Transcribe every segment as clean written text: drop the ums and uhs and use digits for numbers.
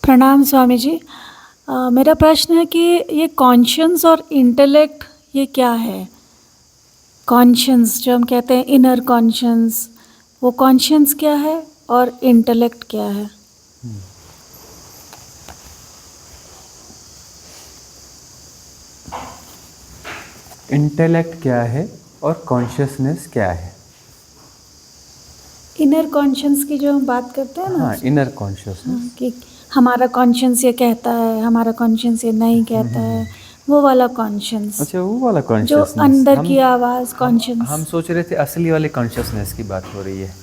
प्रणाम स्वामी जी। मेरा प्रश्न है कि ये कॉन्शियस और इंटेलेक्ट ये क्या है? कॉन्शियस जो हम कहते हैं इनर कॉन्शियस, वो कॉन्शियस क्या है और इंटेलेक्ट क्या है? इंटेलेक्ट क्या है और कॉन्शियसनेस क्या है? इनर कॉन्शियस की जो हम बात करते हैं ना, हाँ, इनर कॉन्शियसनेस। कि हमारा कॉन्शियस ये कहता है, हमारा कॉन्शियस ये नहीं कहता है, वो वाला कॉन्शियस अच्छा, वो वाला जो कॉन्शियसनेस अंदर हम की आवाज़ हम कॉन्शियस। सोच रहे थे असली वाले कॉन्शियसनेस की बात हो रही है।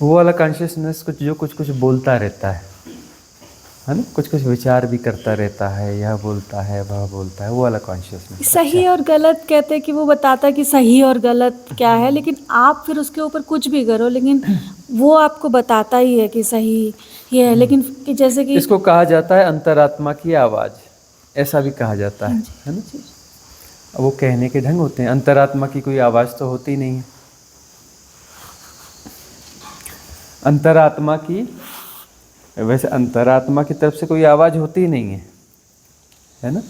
वो वाला कॉन्शियसनेस कुछ कुछ बोलता रहता है ना, कुछ कुछ विचार भी करता रहता है, यह बोलता है वह बोलता है, वो वाला कॉन्शियसनेस। अच्छा, सही और गलत कहते हैं कि वो बताता है कि सही और गलत क्या है, लेकिन आप फिर उसके ऊपर कुछ भी करो, लेकिन वो आपको बताता ही है कि सही ये है। लेकिन कि जैसे कि इसको कहा जाता है अंतरात्मा की आवाज़, ऐसा भी कहा जाता हाँ जी, है ना। जी। अब वो कहने के ढंग होते हैं, अंतरात्मा की कोई आवाज़ तो होती नहीं है। अंतरात्मा की, वैसे अंतरात्मा की तरफ से कोई आवाज़ होती ही नहीं है ना,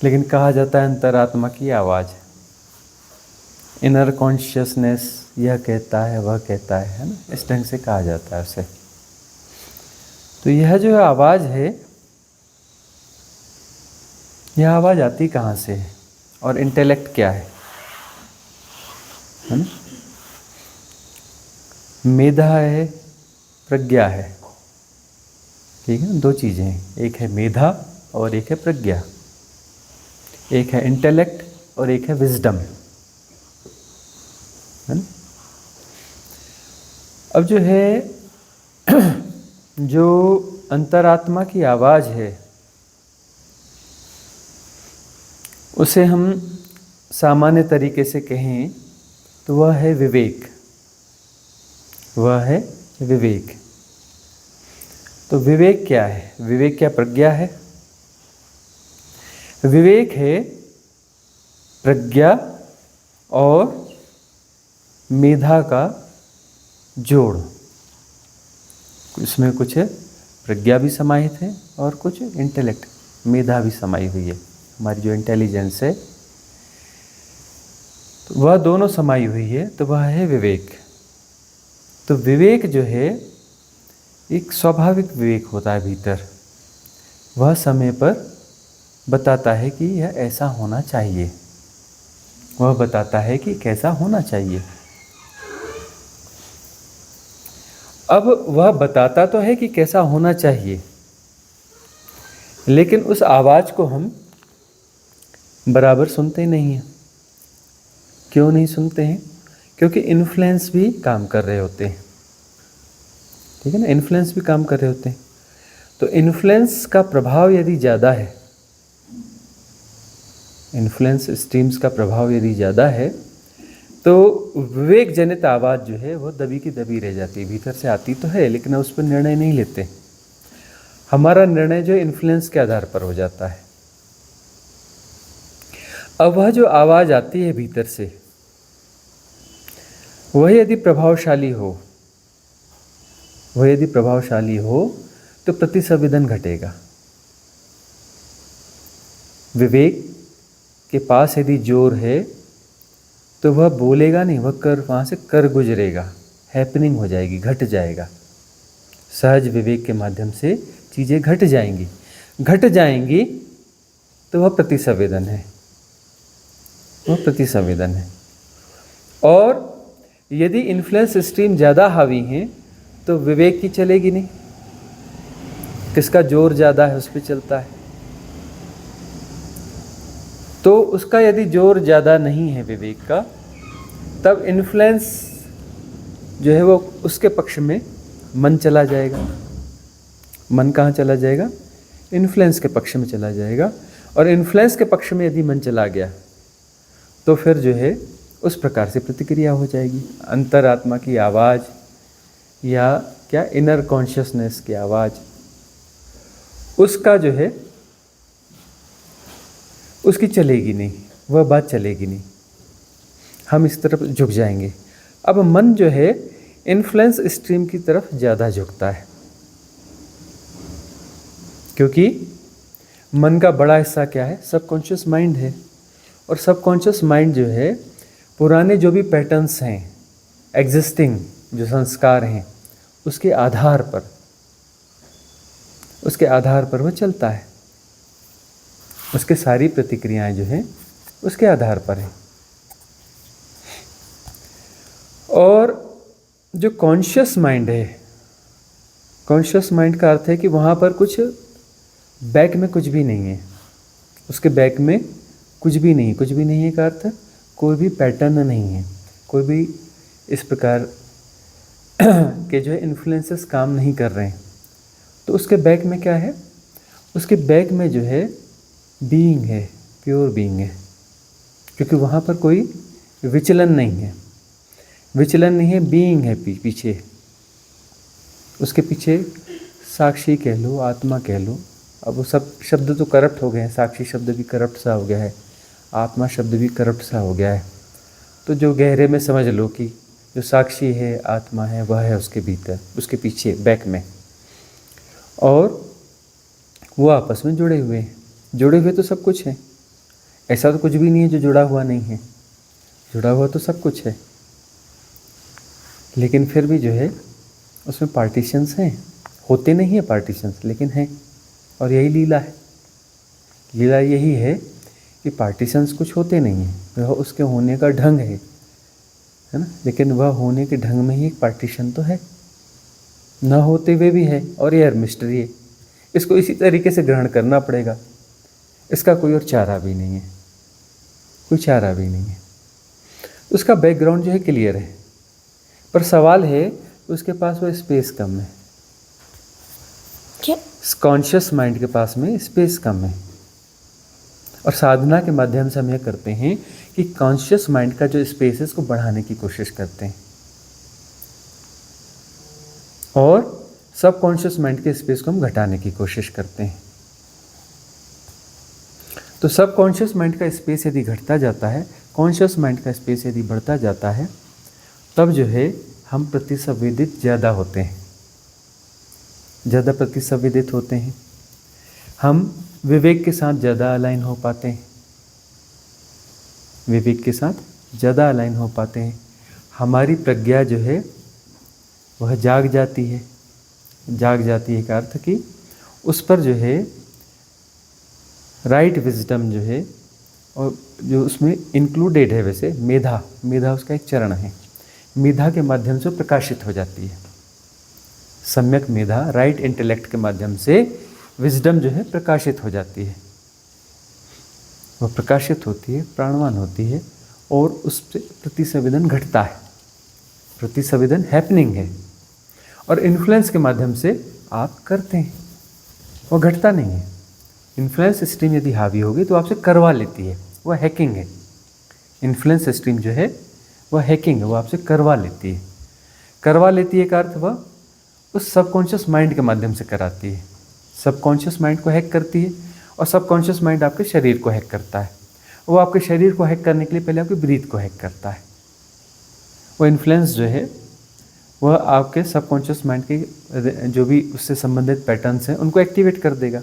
लेकिन कहा जाता है अंतरात्मा की आवाज़। इनर कॉन्शियसनेस यह कहता है वह कहता है ना, इस ढंग से कहा जाता है उसे। तो यह जो आवाज़ है, यह आवाज़ आती कहाँ से है और इंटेलेक्ट क्या है ना। मेधा है, प्रज्ञा है, ठीक है ना। दो चीज़ें हैं, एक है मेधा और एक है प्रज्ञा, एक है इंटेलेक्ट और एक है विजडम, है ना। अब जो है जो अंतरात्मा की आवाज़ है, उसे हम सामान्य तरीके से कहें तो वह है विवेक, वह है विवेक। तो विवेक क्या है? विवेक क्या प्रज्ञा है? विवेक है प्रज्ञा और मेधा का जोड़। इसमें कुछ प्रज्ञा भी समाहित है और कुछ इंटेलेक्ट, मेधा भी समाई हुई है। हमारी जो इंटेलिजेंस है, तो वह दोनों समाई हुई है, तो वह है विवेक। तो विवेक जो है एक स्वाभाविक विवेक होता है भीतर, वह समय पर बताता है कि यह ऐसा होना चाहिए, वह बताता है कि कैसा होना चाहिए। अब वह बताता तो है कि कैसा होना चाहिए, लेकिन उस आवाज़ को हम बराबर सुनते नहीं हैं। क्यों नहीं सुनते हैं? क्योंकि इन्फ्लुएंस भी काम कर रहे होते हैं, ठीक है ना। इन्फ्लुएंस भी काम कर रहे होते हैं। तो इन्फ्लुएंस का प्रभाव यदि ज़्यादा है, इन्फ्लुएंस स्ट्रीम्स का प्रभाव यदि ज़्यादा है, तो विवेक जनित आवाज़ जो है वो दबी की दबी रह जाती है। भीतर से आती तो है, लेकिन उस पर निर्णय नहीं लेते। हमारा निर्णय जो इन्फ्लुएंस के आधार पर हो जाता है। अब वह जो आवाज़ आती है भीतर से, वह यदि प्रभावशाली हो, वह यदि प्रभावशाली हो तो प्रतिसंवेदन घटेगा। विवेक के पास यदि जोर है तो वह बोलेगा नहीं, वह कर वहाँ से कर गुजरेगा, हैपनिंग हो जाएगी, घट जाएगा। सहज विवेक के माध्यम से चीज़ें घट जाएंगी, घट जाएंगी तो वह प्रतिसंवेदन है, वह प्रतिसंवेदन है। और यदि इन्फ्लुएंस स्ट्रीम ज़्यादा हावी हैं तो विवेक की चलेगी नहीं, किसका जोर ज़्यादा है उस पर चलता है। तो उसका यदि जोर ज़्यादा नहीं है विवेक का, तब इन्फ्लुएंस जो है वो उसके पक्ष में मन चला जाएगा। मन कहाँ चला जाएगा? इन्फ्लुएंस के पक्ष में चला जाएगा। और इन्फ्लुएंस के पक्ष में यदि मन चला गया तो फिर जो है उस प्रकार से प्रतिक्रिया हो जाएगी। अंतरात्मा की आवाज़ या क्या इनर कॉन्शियसनेस की आवाज़, उसका जो है उसकी चलेगी नहीं, वह बात चलेगी नहीं, हम इस तरफ झुक जाएंगे। अब मन जो है इन्फ्लुएंस स्ट्रीम की तरफ ज़्यादा झुकता है, क्योंकि मन का बड़ा हिस्सा क्या है, सबकॉन्शियस माइंड है। और सबकॉन्शियस माइंड जो है पुराने जो भी पैटर्न्स हैं, एग्जिस्टिंग जो संस्कार हैं, उसके आधार पर वो चलता है। उसके सारी प्रतिक्रियाएं जो हैं उसके आधार पर है। और जो कॉन्शियस माइंड है, कॉन्शियस माइंड का अर्थ है कि वहाँ पर कुछ बैक में कुछ भी नहीं है, उसके बैक में कुछ भी नहीं है का अर्थ कोई भी पैटर्न नहीं है, कोई भी इस प्रकार के जो है इन्फ्लुएंसेस काम नहीं कर रहे हैं। तो उसके बैक में क्या है, उसके बैक में जो है बीइंग है, प्योर बीइंग है, क्योंकि वहाँ पर कोई विचलन नहीं है, बीइंग है पीछे। उसके पीछे साक्षी कह लो, आत्मा कह लो, अब वो सब शब्द तो करप्ट हो गए हैं, साक्षी शब्द भी करप्ट सा हो गया है, आत्मा शब्द भी करप्ट सा हो गया है। तो जो गहरे में समझ लो कि जो साक्षी है, आत्मा है, वह है उसके भीतर, उसके पीछे बैक में, और वो आपस में जुड़े हुए तो सब कुछ है। ऐसा तो कुछ भी नहीं है जो जुड़ा हुआ नहीं है, जुड़ा हुआ तो सब कुछ है। लेकिन फिर भी जो है उसमें पार्टीशंस हैं, होते नहीं है पार्टीशंस, लेकिन हैं। और यही लीला है, लीला यही है कि पार्टीशंस कुछ होते नहीं हैं, वह उसके होने का ढंग है ना। लेकिन वह होने के ढंग में ही एक पार्टीशन तो है, ना होते हुए भी है। और यह मिस्ट्री है, इसको इसी तरीके से ग्रहण करना पड़ेगा, इसका कोई और चारा भी नहीं है, कोई चारा भी नहीं है। उसका बैकग्राउंड जो है क्लियर है, पर सवाल है उसके पास वो स्पेस कम है। क्या? कॉन्शियस माइंड के पास में स्पेस कम है। और साधना के माध्यम से हम यह करते हैं कि कॉन्शियस माइंड का जो स्पेस है उसको बढ़ाने की कोशिश करते हैं, और सबकॉन्शियस माइंड के स्पेस को हम घटाने की कोशिश करते हैं। तो सबकॉन्शियस माइंड का स्पेस यदि घटता जाता है, कॉन्शियस माइंड का स्पेस यदि बढ़ता जाता है, तब जो है हम प्रतिसंवेदित ज़्यादा होते हैं, ज़्यादा प्रतिसंवेदित होते हैं। हम विवेक के साथ ज़्यादा अलाइन हो पाते हैं, विवेक के साथ ज़्यादा अलाइन हो पाते हैं। हमारी प्रज्ञा जो है वह जाग जाती है का अर्थ कि उस पर जो है राइट विजडम जो है, और जो उसमें इंक्लूडेड है वैसे मेधा उसका एक चरण है, मेधा के माध्यम से प्रकाशित हो जाती है। सम्यक मेधा, राइट इंटेलेक्ट के माध्यम से विजडम जो है प्रकाशित हो जाती है, वह प्रकाशित होती है, प्राणवान होती है, और उस प्रतिसंवेदन घटता है, प्रतिसंवेदन हैपनिंग है। और इन्फ्लुएंस के माध्यम से आप करते हैं, वो घटता नहीं है। इन्फ्लुएंस स्ट्रीम यदि हावी होगी तो आपसे करवा लेती है, वह हैकिंग है। इन्फ्लुएंस स्ट्रीम जो है वह हैकिंग है, वो आपसे करवा लेती है का अर्थ वह उस सबकॉन्शियस माइंड के माध्यम से कराती है। सबकॉन्शियस माइंड को हैक करती है, और सबकॉन्शियस माइंड आपके शरीर को हैक करता है। वो आपके शरीर को हैक करने के लिए पहले आपके ब्रीथ को हैक करता है। वो इन्फ्लुएंस जो है वह आपके सबकॉन्शियस माइंड के जो भी उससे संबंधित पैटर्न्स हैं उनको एक्टिवेट कर देगा।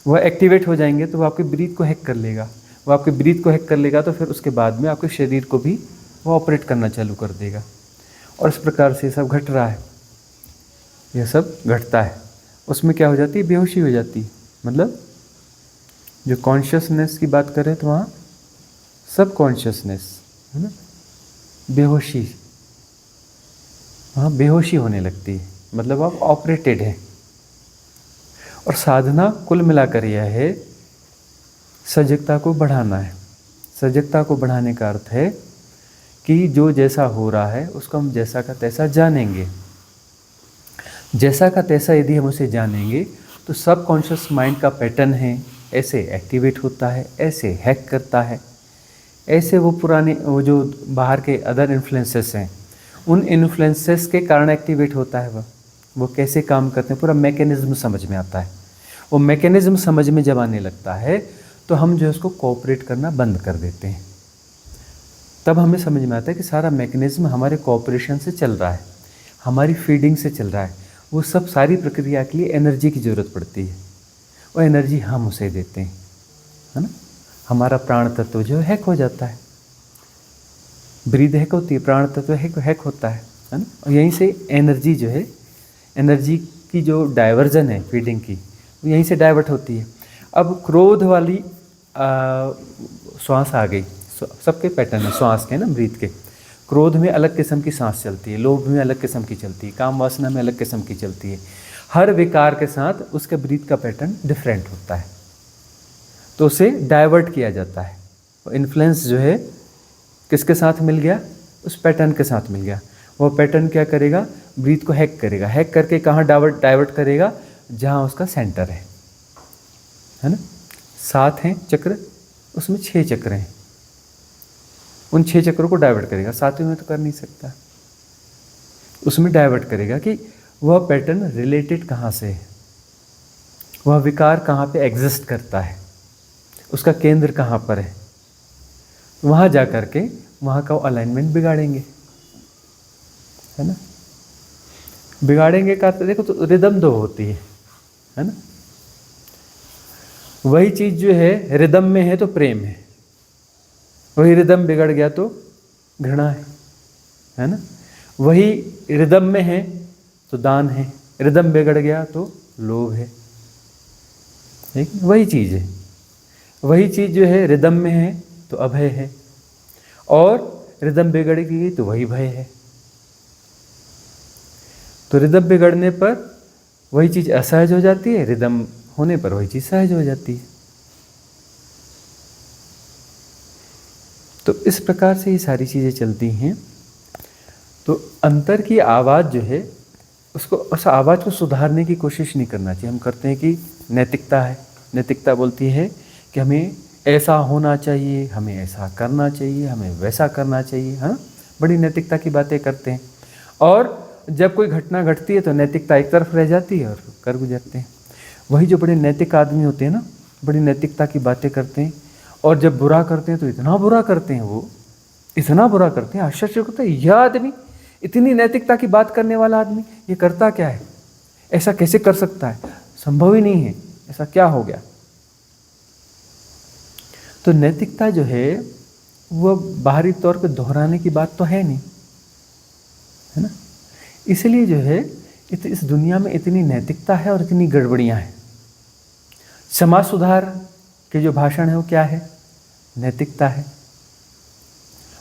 वह एक्टिवेट हो जाएंगे तो वो आपके ब्रीथ को हैक कर लेगा। वो आपके ब्रीथ को हैक कर लेगा तो फिर उसके बाद में आपके शरीर को भी वो ऑपरेट करना चालू कर देगा। और इस प्रकार से सब घट रहा है, यह सब घटता है। उसमें क्या हो जाती है, बेहोशी हो जाती है। मतलब जो कॉन्शियसनेस की बात करें तो वहाँ सब कॉन्शियसनेस है ना, बेहोशी, वहाँ बेहोशी होने लगती है, मतलब आप ऑपरेटेड हैं। और साधना कुल मिलाकर यह है सजगता को बढ़ाना है। सजगता को बढ़ाने का अर्थ है कि जो जैसा हो रहा है उसको हम जैसा का तैसा जानेंगे। जैसा का तैसा यदि हम उसे जानेंगे तो सब कॉन्शियस माइंड का पैटर्न है, ऐसे एक्टिवेट होता है, ऐसे हैक करता है, ऐसे वो पुराने वो जो बाहर के अदर इन्फ्लुएंसेस हैं उन इन्फ्लुएंसेस के कारण एक्टिवेट होता है। वो कैसे काम करते हैं पूरा मैकेनिज्म समझ में आता है। वो मैकेनिज्म समझ में जब आने लगता है तो हम जो है उसको कोऑपरेट करना बंद कर देते हैं। तब हमें समझ में आता है कि सारा मैकेनिज्म हमारे कोऑपरेशन से चल रहा है, हमारी फीडिंग से चल रहा है। वो सब सारी प्रक्रिया के लिए एनर्जी की ज़रूरत पड़ती है। वो एनर्जी हम उसे देते हैं, है ना। हमारा प्राण तत्व जो हैक हो जाता है, ब्रीद हैक होती है, प्राण तत्व हैक होता है ना। और यहीं से एनर्जी जो है, एनर्जी की जो डाइवर्जन है फीडिंग की, वो यहीं से डाइवर्ट होती है। अब क्रोध वाली श्वास आ गई, सबके पैटर्न है श्वास के ना, ब्रीथ के। क्रोध में अलग किस्म की सांस चलती है, लोभ में अलग किस्म की चलती है, काम वासना में अलग किस्म की चलती है। हर विकार के साथ उसके ब्रीथ का पैटर्न डिफरेंट होता है, तो उसे डाइवर्ट किया जाता है। इन्फ्लुएंस जो है किसके साथ मिल गया, उस पैटर्न के साथ मिल गया। वो पैटर्न क्या करेगा, ब्रीथ को हैक करेगा, हैक करके कहाँ डाइवर्ट करेगा, जहाँ उसका सेंटर है ना। 7 हैं चक्र, उसमें 6 चक्र हैं, उन 6 चक्रों को डाइवर्ट करेगा। 7वें में तो कर नहीं सकता, उसमें डाइवर्ट करेगा कि वह पैटर्न रिलेटेड कहाँ से है, वह विकार कहाँ पे एग्जिस्ट करता है, उसका केंद्र कहाँ पर है। वहाँ जा कर के वहाँ का अलाइनमेंट बिगाड़ेंगे, है ना। बिगाड़ेंगे का तो देखो, तो रिदम 2 होती है ना। वही चीज़ जो है रिदम में है तो प्रेम है, वही रिदम बिगड़ गया तो घृणा है ना। वही रिदम में है तो दान है, रिदम बिगड़ गया तो लोभ है। ठीक, वही चीज़ है, वही चीज़ जो है रिदम में है तो अभय है, और रिदम बिगड़ गई तो वही भय है। तो रिदम बिगड़ने पर वही चीज़ असहज हो जाती है, रिदम होने पर वही चीज़ सहज हो जाती है। तो इस प्रकार से ये सारी चीज़ें चलती हैं। तो अंतर की आवाज़ जो है, उसको, उस आवाज़ को सुधारने की कोशिश नहीं करना चाहिए। हम करते हैं कि नैतिकता है, नैतिकता बोलती है कि हमें ऐसा होना चाहिए, हमें ऐसा करना चाहिए, हमें वैसा करना चाहिए, हाँ, बड़ी नैतिकता की बातें करते हैं। और जब कोई घटना घटती है तो नैतिकता एक तरफ रह जाती है और कर गुजरते हैं। वही जो बड़े नैतिक आदमी होते हैं ना, बड़ी नैतिकता की बातें करते हैं, और जब बुरा करते हैं तो इतना बुरा करते हैं, वो इतना बुरा करते हैं, आश्चर्य होता है, यह आदमी, इतनी नैतिकता की बात करने वाला आदमी, ये करता क्या है, ऐसा कैसे कर सकता है, संभव ही नहीं है, ऐसा क्या हो गया। तो नैतिकता जो है वह बाहरी तौर पे दोहराने की बात तो है नहीं, है ना। इसलिए जो है इस दुनिया में इतनी नैतिकता है और इतनी गड़बड़ियां हैं। समाज सुधार के जो भाषण है वो क्या है, नैतिकता है,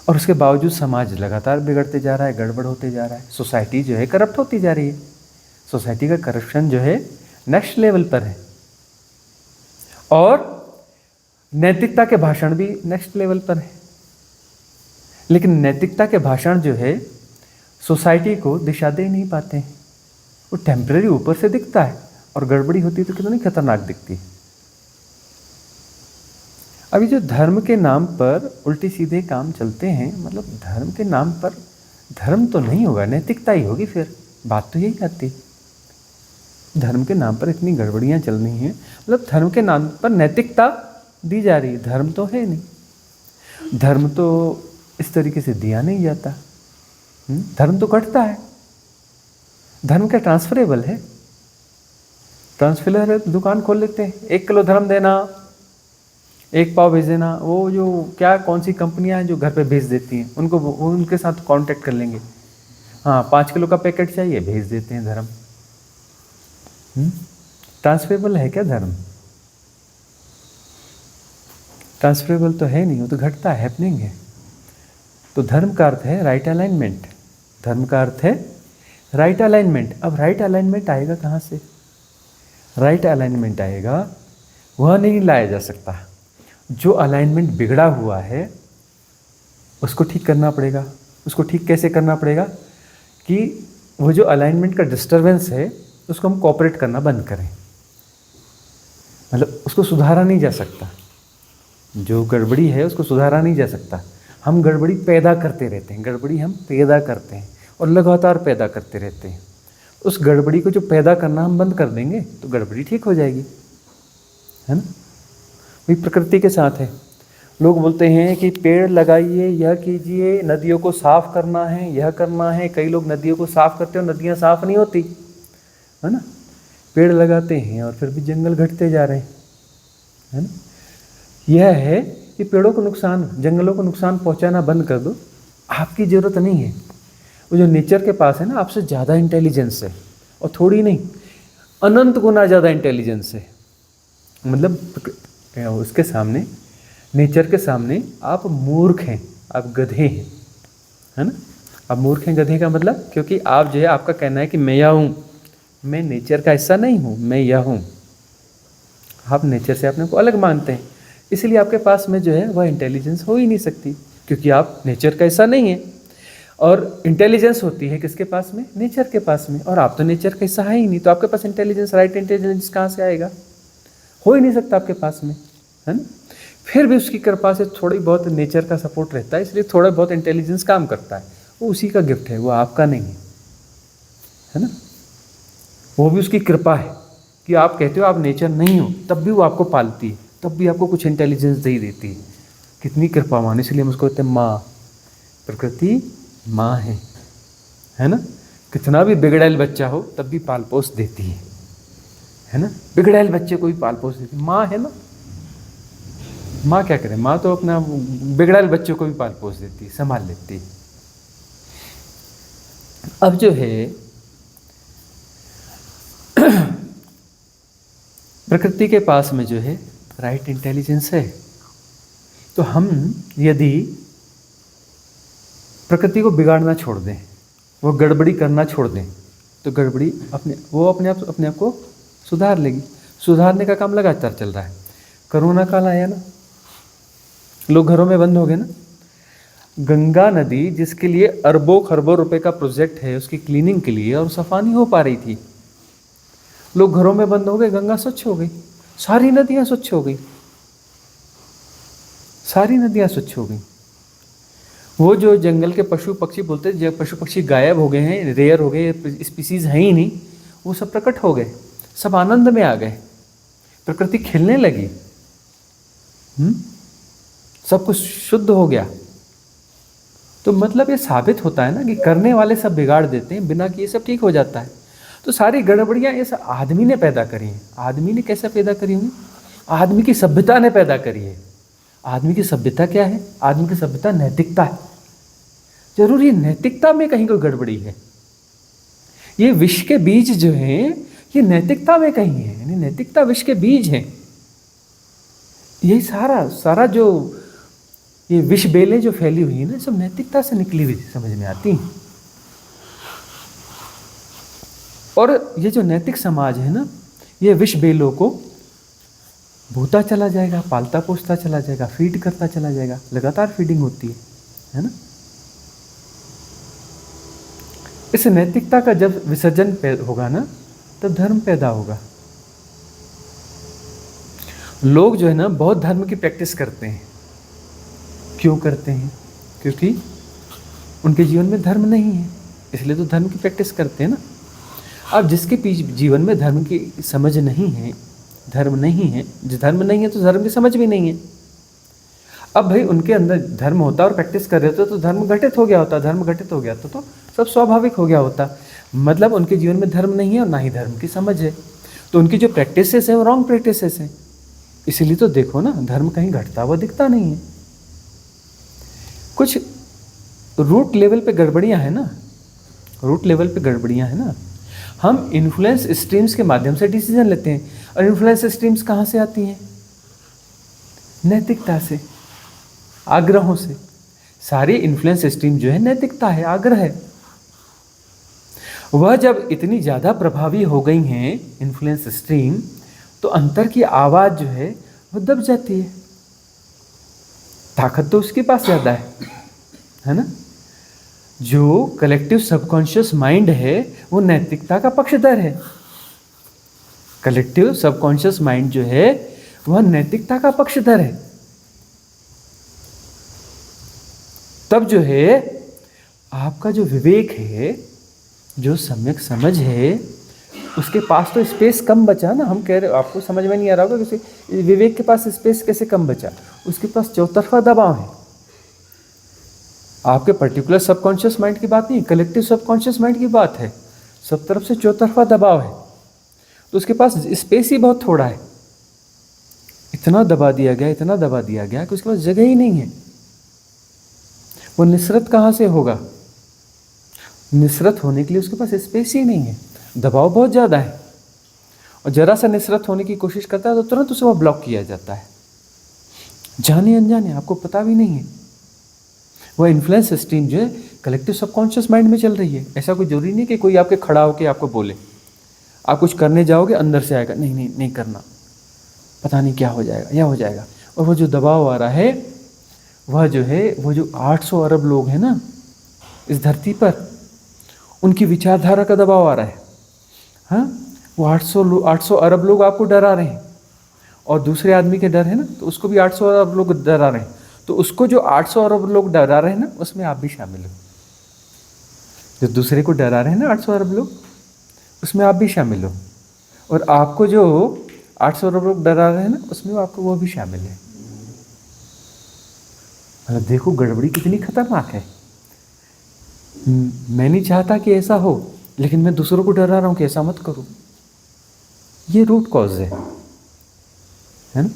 और उसके बावजूद समाज लगातार बिगड़ते जा रहा है, गड़बड़ होते जा रहा है। सोसाइटी जो है करप्ट होती जा रही है, सोसाइटी का करप्शन जो है नेक्स्ट लेवल पर है, और नैतिकता के भाषण भी नेक्स्ट लेवल पर है। लेकिन नैतिकता के भाषण जो है सोसाइटी को दिशा दे नहीं पाते हैं, वो टेम्पररी ऊपर से दिखता है, और गड़बड़ी होती है तो कितनी खतरनाक दिखती है। अभी जो धर्म के नाम पर उल्टे सीधे काम चलते हैं, मतलब धर्म के नाम पर धर्म तो नहीं होगा, नैतिकता ही होगी, फिर बात तो यही आती है। धर्म के नाम पर इतनी गड़बड़ियाँ चल रही हैं, मतलब धर्म के नाम पर नैतिकता दी जा रही है, धर्म तो है नहीं, धर्म तो इस तरीके से दिया नहीं जाता। धर्म तो घटता है, धर्म क्या ट्रांसफरेबल है, ट्रांसफर है, दुकान खोल लेते हैं, 1 किलो धर्म देना, 1 पाव भेज देना। वो जो क्या, कौन सी कंपनियां हैं जो घर पे भेज देती हैं, उनको, उनके साथ कांटेक्ट कर लेंगे, हाँ 5 किलो का पैकेट चाहिए, भेज देते हैं धर्म। ट्रांसफरेबल है क्या धर्म, ट्रांसफरेबल तो है नहीं, वो तो घटता है, हैपनिंग है। तो धर्म का अर्थ है राइट अलाइनमेंट, धर्म का अर्थ है राइट अलाइनमेंट। अब राइट अलाइनमेंट आएगा कहाँ से, राइट अलाइनमेंट आएगा, वह नहीं लाया जा सकता। जो अलाइनमेंट बिगड़ा हुआ है उसको ठीक करना पड़ेगा। उसको ठीक कैसे करना पड़ेगा कि वो जो अलाइनमेंट का डिस्टरबेंस है उसको हम कोऑपरेट करना बंद करें, मतलब उसको सुधारा नहीं जा सकता, जो गड़बड़ी है उसको सुधारा नहीं जा सकता। हम गड़बड़ी पैदा करते रहते हैं, गड़बड़ी हम पैदा करते हैं और लगातार पैदा करते रहते हैं। उस गड़बड़ी को जो पैदा करना हम बंद कर देंगे तो गड़बड़ी ठीक हो जाएगी, है ना। वही प्रकृति के साथ है। लोग बोलते हैं कि पेड़ लगाइए, यह कीजिए, नदियों को साफ करना है, यह करना है। कई लोग नदियों को साफ करते हैं और नदियाँ साफ नहीं होती, है ना। पेड़ लगाते हैं और फिर भी जंगल घटते जा रहे हैं, है ना। यह है कि पेड़ों को नुकसान, जंगलों को नुकसान पहुंचाना बंद कर दो, आपकी ज़रूरत नहीं है। वो जो नेचर के पास है ना, आपसे ज़्यादा इंटेलिजेंस है, और थोड़ी नहीं, अनंत गुना ज़्यादा इंटेलिजेंस है। मतलब उसके सामने, नेचर के सामने आप मूर्ख हैं, आप गधे हैं, है ना। आप मूर्ख हैं, गधे का मतलब, क्योंकि आप जो है, आपका कहना है कि मैं यह हूँ, मैं नेचर का हिस्सा नहीं हूँ, मैं यह हूँ। आप नेचर से अपने को अलग मानते हैं, इसलिए आपके पास में जो है वह इंटेलिजेंस हो ही नहीं सकती, क्योंकि आप नेचर का हिस्सा नहीं है। और इंटेलिजेंस होती है किसके पास में? नेचर के पास में, और आप तो नेचर का हिस्सा है ही नहीं, तो आपके पास इंटेलिजेंस, राइट इंटेलिजेंस कहाँ से आएगा? हो ही नहीं सकता आपके पास में, है ना। फिर भी उसकी कृपा से थोड़ी बहुत नेचर का सपोर्ट रहता है, इसलिए थोड़ा बहुत इंटेलिजेंस काम करता है। वो उसी का गिफ्ट है, वो आपका नहीं है ना। वो भी उसकी कृपा है कि आप कहते हो आप नेचर नहीं हो, तब भी वो आपको पालती है, तब भी आपको कुछ इंटेलिजेंस दे ही देती है। कितनी कृपावान, इसलिए हम उसको कहते हैं माँ। प्रकृति माँ है ना। कितना भी बिगड़ैल बच्चा हो तब भी पाल पोस देती है ना। बिगड़ैल बच्चे को भी पाल पोस देती है, माँ है ना। माँ क्या करे, माँ तो अपना बिगड़ैल बच्चों को भी पाल पोस देती है, संभाल लेती है। अब जो है प्रकृति के पास में जो है राइट इंटेलिजेंस है, तो हम यदि प्रकृति को बिगाड़ना छोड़ दें, वो गड़बड़ी करना छोड़ दें, तो गड़बड़ी अपने आप को सुधार लेगी। सुधारने का काम लगातार चल रहा है। कोरोना काल आया ना, लोग घरों में बंद हो गए ना। गंगा नदी जिसके लिए अरबों खरबों रुपए का प्रोजेक्ट है उसकी क्लीनिंग के लिए, और सफा नहीं हो पा रही थी, लोग घरों में बंद हो गए, गंगा स्वच्छ हो गई, सारी नदियां स्वच्छ हो गई, सारी नदियां स्वच्छ हो गई। वो जो जंगल के पशु पक्षी बोलते हैं, पशु पक्षी गायब हो गए हैं, रेयर हो गए, स्पीसीज है ही नहीं, वो सब प्रकट हो गए, सब आनंद में आ गए, प्रकृति खिलने लगी, सब कुछ शुद्ध हो गया। तो मतलब ये साबित होता है ना कि करने वाले सब बिगाड़ देते हैं, बिना किए सब ठीक हो जाता है। तो सारी गड़बड़ियाँ ये सब आदमी ने पैदा करी हैं। आदमी ने कैसे पैदा करी होंगी? आदमी की सभ्यता ने पैदा करी है। आदमी की सभ्यता क्या है? आदमी की सभ्यता नैतिकता है। जरूरी नैतिकता में कहीं कोई गड़बड़ी है। ये विष के बीज जो हैं ये नैतिकता में कहीं है, यानी नैतिकता विष के बीज है। यही सारा जो ये विष बेलें जो फैली हुई है ना, सब नैतिकता से निकली हुई समझ में आती हैं। और ये जो नैतिक समाज है ना, ये विष बेलों को भूता चला जाएगा, पालता पोसता चला जाएगा, फीड करता चला जाएगा, लगातार फीडिंग होती है ना। इस नैतिकता का जब विसर्जन होगा ना, तब धर्म पैदा होगा। लोग जो है ना बहुत धर्म की प्रैक्टिस करते हैं। क्यों करते हैं? क्योंकि उनके जीवन में धर्म नहीं है, इसलिए तो धर्म की प्रैक्टिस करते हैं ना। अब जिसके जीवन में धर्म की समझ नहीं है, धर्म नहीं है, जो धर्म नहीं है तो धर्म की समझ भी नहीं है। अब भाई उनके अंदर धर्म होता और प्रैक्टिस कर रहे होते तो धर्म घटित हो गया होता, धर्म घटित हो गया तो सब स्वाभाविक हो गया होता। मतलब उनके जीवन में धर्म नहीं है और ना ही धर्म की समझ है, तो उनकी जो प्रैक्टिसेस है वो रॉन्ग प्रैक्टिसेस हैं। इसीलिए तो देखो ना, धर्म कहीं घटता हुआ दिखता नहीं है। कुछ रूट लेवल पे गड़बड़ियाँ हैं ना, रूट लेवल पे गड़बड़ियाँ हैं ना। हम इन्फ्लुएंस स्ट्रीम्स के माध्यम से डिसीजन लेते हैं, और इन्फ्लुएंस स्ट्रीम्स कहाँ से आती हैं? नैतिकता से, आग्रहों से। सारी इन्फ्लुएंस स्ट्रीम जो है नैतिकता है, आग्रह है। वह जब इतनी ज़्यादा प्रभावी हो गई हैं इन्फ्लुएंस स्ट्रीम, तो अंतर की आवाज़ जो है वो दब जाती है। ताकत तो उसके पास ज़्यादा है ना। जो कलेक्टिव सबकॉन्शियस माइंड है वो नैतिकता का पक्षधर है। कलेक्टिव सबकॉन्शियस माइंड जो है वह नैतिकता का पक्षधर है। तब जो है आपका जो विवेक है, जो सम्यक समझ है, उसके पास तो स्पेस कम बचा ना। हम कह रहे, आपको समझ में नहीं आ रहा होगा कि विवेक के पास स्पेस कैसे कम बचा। उसके पास चौतरफा दबाव है। आपके पर्टिकुलर सबकॉन्शियस माइंड की बात नहीं, कलेक्टिव सबकॉन्शियस माइंड की बात है। सब तरफ से चौतरफा दबाव है। तो उसके पास स्पेस ही बहुत थोड़ा है, इतना दबा दिया गया, इतना दबा दिया गया कि उसके पास जगह ही नहीं है। वो निसरत कहाँ से होगा? निसरत होने के लिए उसके पास स्पेस ही नहीं है, दबाव बहुत ज़्यादा है। और जरा सा निसरत होने की कोशिश करता है तो तुरंत उसे वो ब्लॉक किया जाता है, जाने अनजाने, आपको पता भी नहीं है। वो इन्फ्लुएंस सिस्टम जो है कलेक्टिव सबकॉन्शियस माइंड में चल रही है। ऐसा कोई जरूरी नहीं कि कोई आपके खड़ा होकर आपको बोले। आप कुछ करने जाओगे, अंदर से आएगा, नहीं नहीं नहीं करना, पता नहीं क्या हो जाएगा, या हो जाएगा। और वो जो दबाव आ रहा है, वह जो है, वो जो 800 अरब लोग हैं ना इस धरती पर, उनकी विचारधारा का दबाव आ रहा है। हाँ, वो 800 अरब लोग आपको डरा रहे हैं, और दूसरे आदमी के डर है ना, तो उसको भी 800 अरब लोग डरा रहे हैं। तो उसको जो 800 अरब लोग डरा रहे हैं ना, उसमें आप भी शामिल हो। जो दूसरे को डरा रहे हैं ना 800 अरब लोग, उसमें आप भी शामिल हो। और आपको जो 800 अरब लोग डरा रहे हैं ना, उसमें आपको वो भी शामिल है। मतलब देखो गड़बड़ी कितनी खतरनाक है। मैं नहीं चाहता कि ऐसा हो, लेकिन मैं दूसरों को डरा रहा हूं कि ऐसा मत करो। ये रूट कॉज है ना।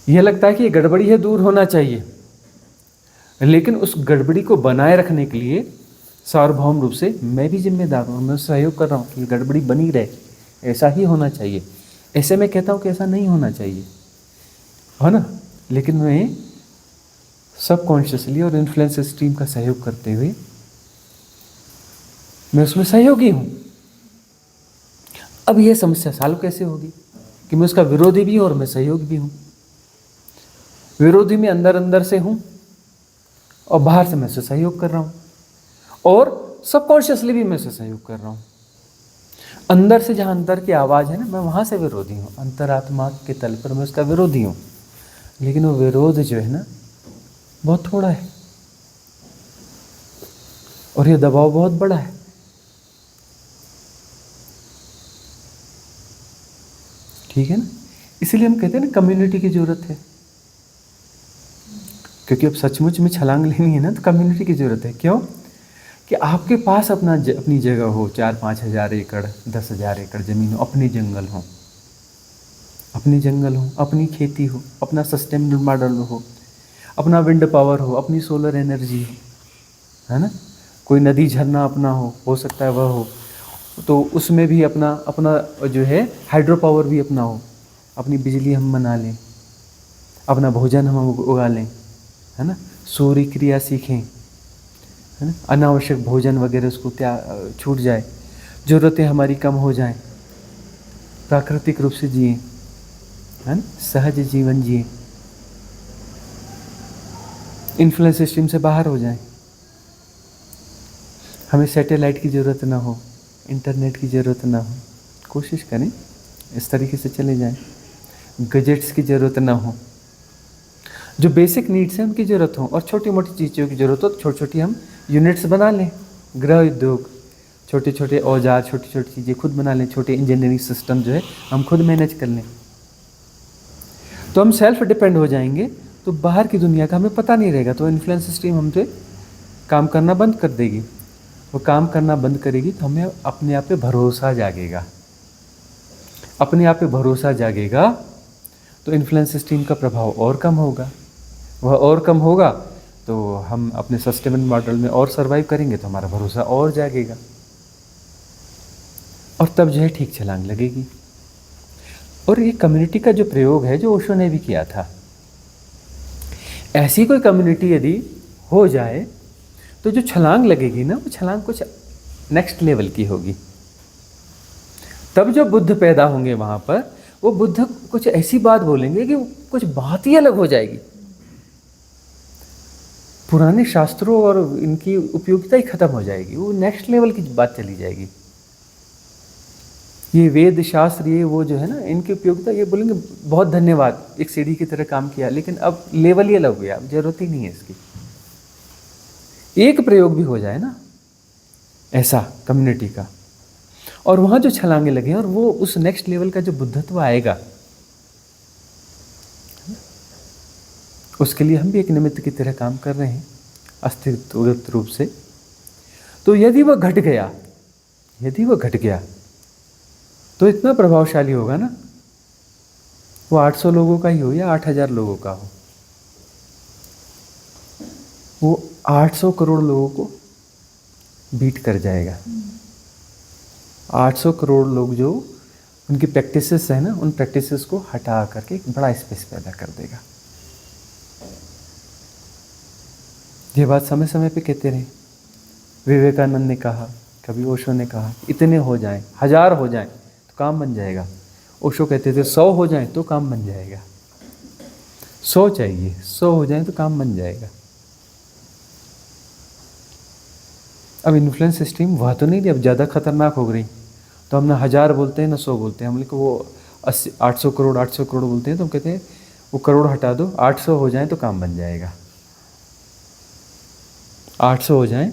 यह लगता है कि ये गड़बड़ी है, दूर होना चाहिए, लेकिन उस गड़बड़ी को बनाए रखने के लिए सार्वभौम रूप से मैं भी जिम्मेदार हूँ, मैं सहयोग कर रहा हूँ कि गड़बड़ी बनी रहे, ऐसा ही होना चाहिए। ऐसे मैं कहता हूँ कि ऐसा नहीं होना चाहिए, है ना। लेकिन मैं सबकॉन्शियसली और इन्फ्लुएंस स्ट्रीम का सहयोग करते हुए मैं उसमें सहयोगी हूँ। अब यह समस्या सॉल्व कैसे होगी कि मैं उसका विरोधी भी हूँ और मैं सहयोग भी हूँ। विरोधी में अंदर अंदर से हूँ और बाहर से मैं उससे सहयोग कर रहा हूँ, और सबकॉन्शियसली भी मैं उससे सहयोग कर रहा हूँ। अंदर से जहाँ अंदर की आवाज़ है ना, मैं वहाँ से विरोधी हूँ, अंतरात्मा के तल पर मैं उसका विरोधी हूँ। लेकिन वो विरोध जो है ना बहुत थोड़ा है, और ये दबाव बहुत बड़ा है। ठीक है ना। इसीलिए हम कहते हैं ना कम्युनिटी की जरूरत है, क्योंकि अब सचमुच में छलांग लेनी है ना तो कम्युनिटी की जरूरत है। क्यों? कि आपके पास अपनी जगह हो, 4-5 हज़ार एकड़, 10,000 एकड़ ज़मीन हो, अपने जंगल हो, अपनी खेती हो, अपना सस्टेनेबल मॉडल हो, अपना विंड पावर हो, अपनी सोलर एनर्जी हो, है ना। कोई नदी झरना अपना हो सकता है वह हो, तो उसमें भी अपना जो है हाइड्रो पावर भी अपना हो, अपनी बिजली हम बना लें, अपना भोजन हम उगा लें, है ना। सूर्य क्रिया सीखें, है ना। अनावश्यक भोजन वगैरह उसको छूट जाए, ज़रूरतें हमारी कम हो जाएं, प्राकृतिक रूप से जिए, है ना, सहज जीवन जिए, इन्फ्लुएंस सिस्टम से बाहर हो जाएं। हमें सैटेलाइट की ज़रूरत ना हो, इंटरनेट की ज़रूरत ना हो, कोशिश करें इस तरीके से चले जाएं। गैजेट्स की ज़रूरत ना हो, जो बेसिक नीड्स हैं उनकी ज़रूरत हो, और छोटी मोटी चीज़ों की ज़रूरत हो तो छोटी छोटी हम यूनिट्स बना लें। गृह उद्योग, छोटे छोटे औजार, छोटी छोटी चीज़ें खुद बना लें, छोटे इंजीनियरिंग सिस्टम जो है हम खुद मैनेज कर लें, तो हम सेल्फ डिपेंड हो जाएंगे। तो बाहर की दुनिया का हमें पता नहीं रहेगा, तो इन्फ्लुएंस सिस्टम हमसे काम करना बंद कर देगी। वो काम करना बंद करेगी तो हमें अपने आप पे भरोसा जागेगा। अपने आप पे भरोसा जागेगा तो इन्फ्लुएंस सिस्टम का प्रभाव और कम होगा। वह और कम होगा तो हम अपने सस्टेनेबल मॉडल में और सर्वाइव करेंगे, तो हमारा भरोसा और जागेगा, और तब जो है ठीक छलांग लगेगी। और ये कम्युनिटी का जो प्रयोग है, जो ओशो ने भी किया था, ऐसी कोई कम्युनिटी यदि हो जाए तो जो छलांग लगेगी ना, वो छलांग कुछ नेक्स्ट लेवल की होगी। तब जो बुद्ध पैदा होंगे वहाँ पर, वो बुद्ध कुछ ऐसी बात बोलेंगे कि कुछ बात ही अलग हो जाएगी। पुराने शास्त्रों और इनकी उपयोगिता ही खत्म हो जाएगी, वो नेक्स्ट लेवल की बात चली जाएगी। ये वेद शास्त्र, ये वो जो है ना, इनकी उपयोगिता, ये बोलेंगे बहुत धन्यवाद, एक सीढ़ी की तरह काम किया, लेकिन अब लेवल ही अलग हो गया, अब जरूरत ही नहीं है इसकी। एक प्रयोग भी हो जाए ना ऐसा कम्युनिटी का, और वहाँ जो छलांगे लगे और वो उस नेक्स्ट लेवल का जो बुद्धत्व आएगा, उसके लिए हम भी एक निमित्त की तरह काम कर रहे हैं अस्तित्वगत रूप से। तो यदि वह घट गया तो इतना प्रभावशाली होगा ना, वो 800 लोगों का ही हो या 8000 लोगों का हो, वो 800 करोड़ लोगों को बीट कर जाएगा। 800 करोड़ लोग जो उनकी प्रैक्टिसेस है ना, उन प्रैक्टिसेस को हटा करके एक बड़ा स्पेस पैदा कर देगा। ये बात समय समय पे कहते रहे। विवेकानंद ने कहा, कभी ओशो ने कहा, इतने हो जाएं, 1000 हो जाएं तो काम बन जाएगा। ओशो कहते थे 100 हो जाएं तो काम बन जाएगा। 100 चाहिए, 100 हो जाएं तो काम बन जाएगा। अब इन्फ्लुएंस सिस्टम वह तो नहीं थी, अब ज़्यादा खतरनाक हो गई, तो हम ना 1000 बोलते हैं ना 100 बोलते हैं। हम लोग वो 800 करोड़ 800 करोड़ बोलते हैं, तो हम कहते हैं वो करोड़ हटा दो, 800 हो जाए तो काम बन जाएगा। 800 हो जाए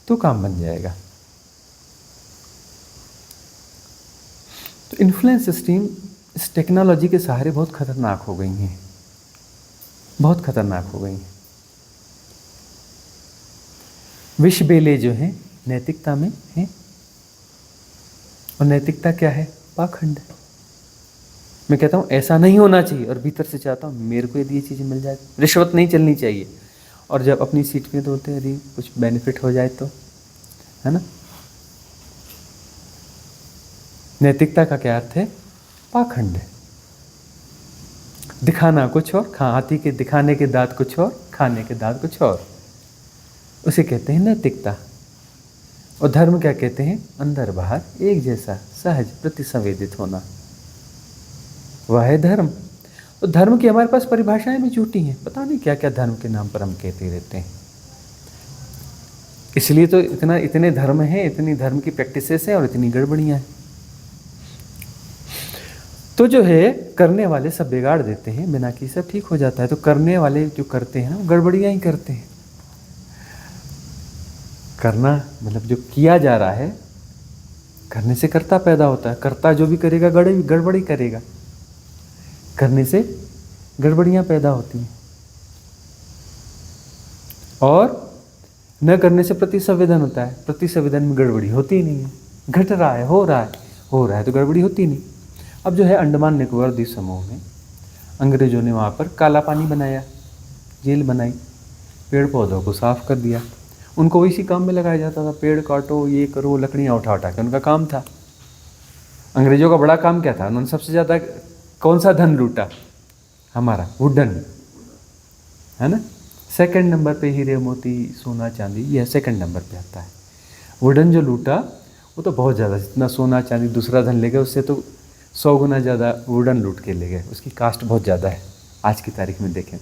तो काम बन जाएगा। तो इन्फ्लुएंस सिस्टम इस टेक्नोलॉजी के सहारे बहुत खतरनाक हो गई हैं, बहुत खतरनाक हो गई हैं। विष बेले जो हैं नैतिकता में हैं, और नैतिकता क्या है? पाखंड। मैं कहता हूँ ऐसा नहीं होना चाहिए, और भीतर से चाहता हूँ मेरे को यदि ये चीज़ें मिल जाए, रिश्वत नहीं चलनी चाहिए। और जब अपनी सीट पे तो होते हैं यदि कुछ बेनिफिट हो जाए तो, है ना। नैतिकता का क्या अर्थ है? पाखंड। दिखाना कुछ और, हाथी के दिखाने के दांत कुछ और, खाने के दांत कुछ और, उसे कहते हैं नैतिकता। और धर्म क्या कहते हैं? अंदर बाहर एक जैसा, सहज, प्रतिसंवेदित होना, वह है धर्म। तो धर्म की हमारे पास परिभाषाएं भी झूठी हैं, पता नहीं क्या क्या धर्म के नाम पर हम कहते रहते हैं। इसलिए तो इतने धर्म हैं, इतनी धर्म की प्रैक्टिसेस हैं और इतनी गड़बड़ियां हैं। तो जो है करने वाले सब बिगाड़ देते हैं, बिना की सब ठीक हो जाता है। तो करने वाले जो करते हैं ना, वो गड़बड़ियां ही करते हैं। करना मतलब जो किया जा रहा है, करने से कर्ता पैदा होता है। कर्ता जो भी करेगा गड़बड़ी करेगा, करने से गड़बड़ियां पैदा होती हैं। और न करने से प्रतिसंवेदन होता है, प्रतिसंवेदन में गड़बड़ी होती ही नहीं है। घट रहा है, हो रहा है तो गड़बड़ी होती नहीं। अब जो है अंडमान निकोबार द्वीप समूह में अंग्रेजों ने वहाँ पर काला पानी बनाया, जेल बनाई, पेड़ पौधों को साफ कर दिया। उनको इसी काम में लगाया जाता था, पेड़ काटो, ये करो, लकड़ियाँ उठा के उनका काम था। अंग्रेजों का बड़ा काम क्या था? उन्होंने सबसे ज़्यादा कौन सा धन लूटा? हमारा वुडन, है ना। सेकंड नंबर पे हीरे मोती सोना चांदी, यह सेकंड नंबर पे आता है। वुडन जो लूटा वो तो बहुत ज़्यादा, जितना सोना चांदी दूसरा धन ले गए उससे तो 100 गुना ज़्यादा वुडन लूट के ले गए। उसकी कास्ट बहुत ज़्यादा है आज की तारीख में देखें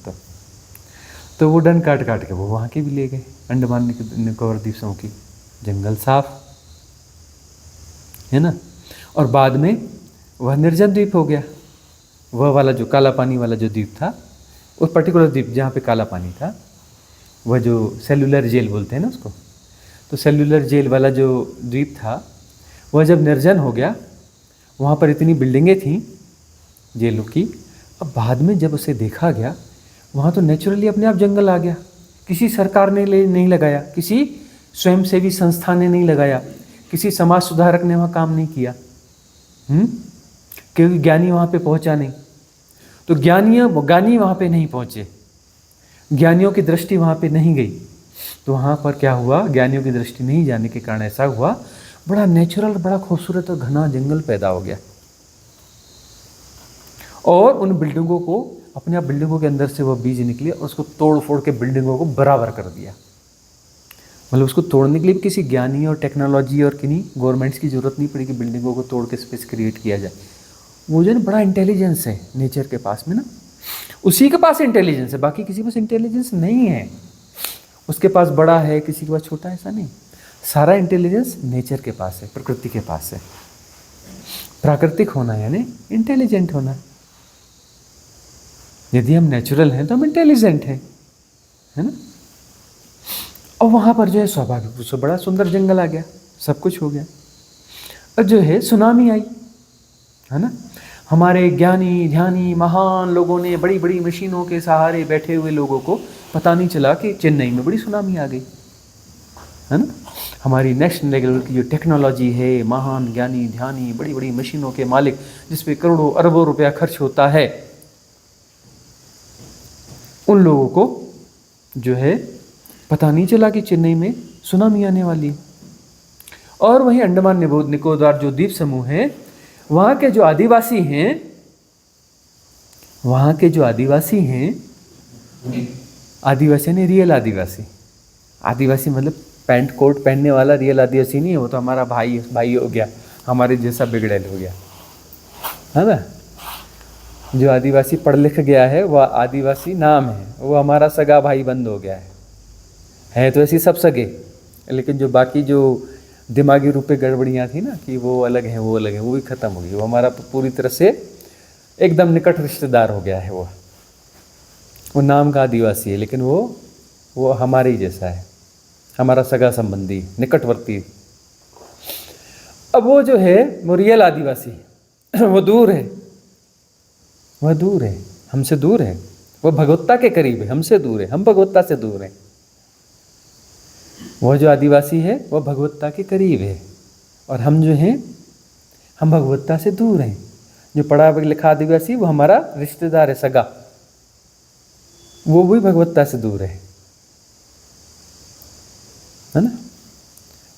तो वुडन काट के वो वहाँ के भी ले गए। अंडमान निकोबार द्वीप समूह की जंगल साफ, है ना। और बाद में वह निर्जन द्वीप हो गया। वह वाला जो काला पानी वाला जो द्वीप था, उस पर्टिकुलर द्वीप जहाँ पे काला पानी था, वह जो सेलुलर जेल बोलते हैं ना उसको, तो सेलुलर जेल वाला जो द्वीप था वह जब निर्जन हो गया, वहाँ पर इतनी बिल्डिंगें थीं जेलों की। अब बाद में जब उसे देखा गया, वहाँ तो नेचुरली अपने आप जंगल आ गया। किसी सरकार ने नहीं लगाया, किसी स्वयंसेवी संस्था ने नहीं लगाया, किसी समाज सुधारक ने वहाँ काम नहीं किया, क्योंकि ज्ञानी वहाँ पे पहुँचा नहीं। तो ज्ञानी वहाँ पे नहीं पहुँचे, ज्ञानियों की दृष्टि वहाँ पे नहीं गई। तो वहाँ पर क्या हुआ? ज्ञानियों की दृष्टि नहीं जाने के कारण ऐसा हुआ, बड़ा नेचुरल, बड़ा खूबसूरत और घना जंगल पैदा हो गया। और उन बिल्डिंगों को, अपने आप बिल्डिंगों के अंदर से वह बीज निकले और उसको तोड़ फोड़ के बिल्डिंगों को बराबर कर दिया। मतलब उसको तोड़ने के लिए भी किसी ज्ञानी और टेक्नोलॉजी और किन्हीं गवर्नमेंट्स की जरूरत नहीं पड़ी कि बिल्डिंगों को तोड़ के स्पेस क्रिएट किया जाए। वो जो है बड़ा इंटेलिजेंस है नेचर के पास में ना, उसी के पास इंटेलिजेंस है, बाकी किसी के पास इंटेलिजेंस नहीं है। उसके पास बड़ा है, किसी के पास छोटा है, ऐसा नहीं। सारा इंटेलिजेंस नेचर के पास है, प्रकृति के पास है। प्राकृतिक होना यानी इंटेलिजेंट होना। यदि हम नेचुरल हैं तो हम इंटेलिजेंट हैं, है ना। और वहाँ पर जो है स्वाभाविक रूप से बड़ा सुंदर जंगल आ गया, सब कुछ हो गया। और जो है सुनामी आई, है ना। हमारे ज्ञानी ध्यानी महान लोगों ने बड़ी बड़ी मशीनों के सहारे बैठे हुए लोगों को पता नहीं चला कि चेन्नई में बड़ी सुनामी आ गई। है ना। हमारी नेक्स्ट लेवल की जो टेक्नोलॉजी है, महान ज्ञानी ध्यानी बड़ी बड़ी मशीनों के मालिक, जिस पे करोड़ों अरबों रुपया खर्च होता है, उन लोगों को जो है पता नहीं चला कि चेन्नई में सुनामी आने वाली है। और वहीं अंडमान निकोबार जो द्वीप समूह है, वहाँ के जो आदिवासी हैं, आदिवासी नहीं, रियल आदिवासी। आदिवासी मतलब पैंट कोट पहनने वाला रियल आदिवासी नहीं है, वो तो हमारा भाई हो गया, हमारे जैसा बिगड़ैल हो गया, है ना। जो आदिवासी पढ़ लिख गया है वह आदिवासी नाम है, वो हमारा सगा भाई बंद हो गया है तो ऐसे सब सगे, लेकिन जो बाकी जो दिमागी रूप पे गड़बड़ियाँ थी ना कि वो अलग है वो अलग है, वो भी ख़त्म हो गई। वो हमारा पूरी तरह से एकदम निकट रिश्तेदार हो गया है। वो नाम का आदिवासी है, लेकिन वो हमारे ही जैसा है, हमारा सगा संबंधी, निकटवर्ती। अब वो जो है वो रियल आदिवासी वो दूर है, हमसे दूर है। वो भगवत्ता के करीब है, हमसे दूर है, हम भगवत्ता से दूर हैं। वह जो आदिवासी है वह भगवत्ता के करीब है, और हम जो हैं हम भगवत्ता से दूर हैं। जो पढ़ा लिखा आदिवासी वो हमारा रिश्तेदार है, सगा, वो भी भगवत्ता से दूर है ना।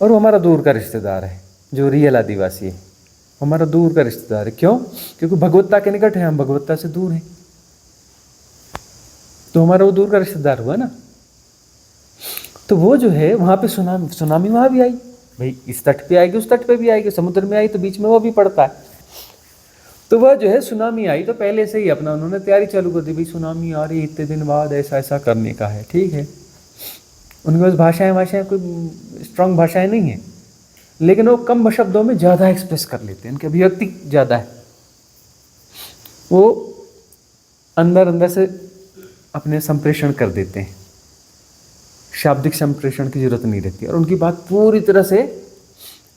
और वो हमारा दूर का रिश्तेदार है, जो रियल आदिवासी है हमारा दूर का रिश्तेदार है। क्यों? क्योंकि भगवत्ता के निकट है, हम भगवत्ता से दूर हैं, तो हमारा वो दूर का रिश्तेदार हुआ ना। तो वो जो है वहाँ पे सुनामी वहाँ भी आई भाई, इस तट पे आएगी उस तट पे भी आएगी, समुद्र में आई तो बीच में वो भी पड़ता है। तो वह जो है सुनामी आई तो पहले से ही अपना उन्होंने तैयारी चालू कर दी, भाई सुनामी आ रही है, इतने दिन बाद ऐसा करने का है, ठीक है। उनके पास भाषाएं कोई स्ट्रांग भाषाएं नहीं है, लेकिन वो कम शब्दों में ज़्यादा एक्सप्रेस कर लेते हैं, उनकी अभिव्यक्ति ज़्यादा है। वो अंदर से अपने संप्रेषण कर देते हैं, शाब्दिक संप्रेषण की जरूरत नहीं रहती, और उनकी बात पूरी तरह से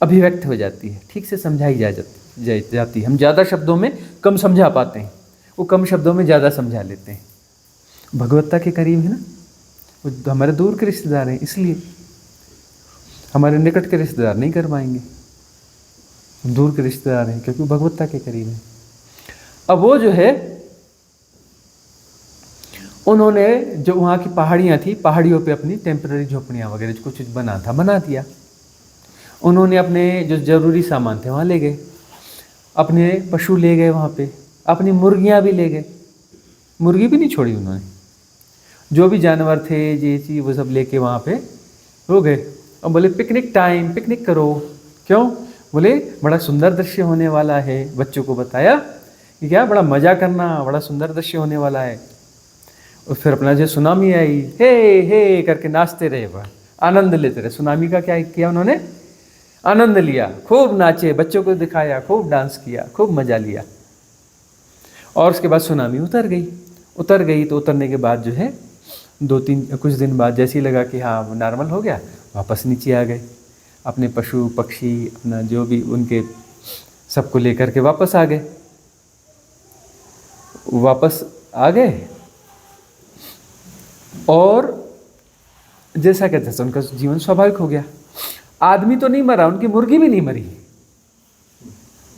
अभिव्यक्त हो जाती है, ठीक से समझाई जाती है। हम ज़्यादा शब्दों में कम समझा पाते हैं, वो कम शब्दों में ज़्यादा समझा लेते हैं। भगवत्ता के करीब है ना, वो हमारे दूर के रिश्तेदार हैं, इसलिए हमारे निकट के रिश्तेदार नहीं कर पाएंगे, दूर के रिश्तेदार हैं क्योंकि भगवत्ता के करीब है। अब वो जो है उन्होंने जो वहाँ की पहाड़ियाँ थी, पहाड़ियों पे अपनी टेम्पररी झोपड़ियाँ वगैरह कुछ बना दिया। उन्होंने अपने जो ज़रूरी सामान थे वहाँ ले गए, अपने पशु ले गए वहाँ पे, अपनी मुर्गियाँ भी ले गए, मुर्गी भी नहीं छोड़ी उन्होंने, जो भी जानवर थे ये चीज़ वो सब लेके वहाँ पे हो गए। और बोले पिकनिक टाइम, पिकनिक करो। क्यों? बोले बड़ा सुंदर दृश्य होने वाला है। बच्चों को बताया कि क्या बड़ा मज़ा करना, बड़ा सुंदर दृश्य होने वाला है। और फिर अपना जो सुनामी आई, हे करके नाचते रहे, वह आनंद लेते रहे। सुनामी का क्या किया उन्होंने? आनंद लिया, खूब नाचे, बच्चों को दिखाया, खूब डांस किया, खूब मज़ा लिया। और उसके बाद सुनामी उतर गई तो उतरने के बाद जो है कुछ दिन बाद जैसे ही लगा कि हाँ नॉर्मल हो गया, वापस नीचे आ गए। अपने पशु पक्षी अपना जो भी उनके सबको लेकर के वापस आ गए। और जैसा कहते हैं उनका जीवन स्वाभाविक हो गया। आदमी तो नहीं मरा, उनकी मुर्गी भी नहीं मरी,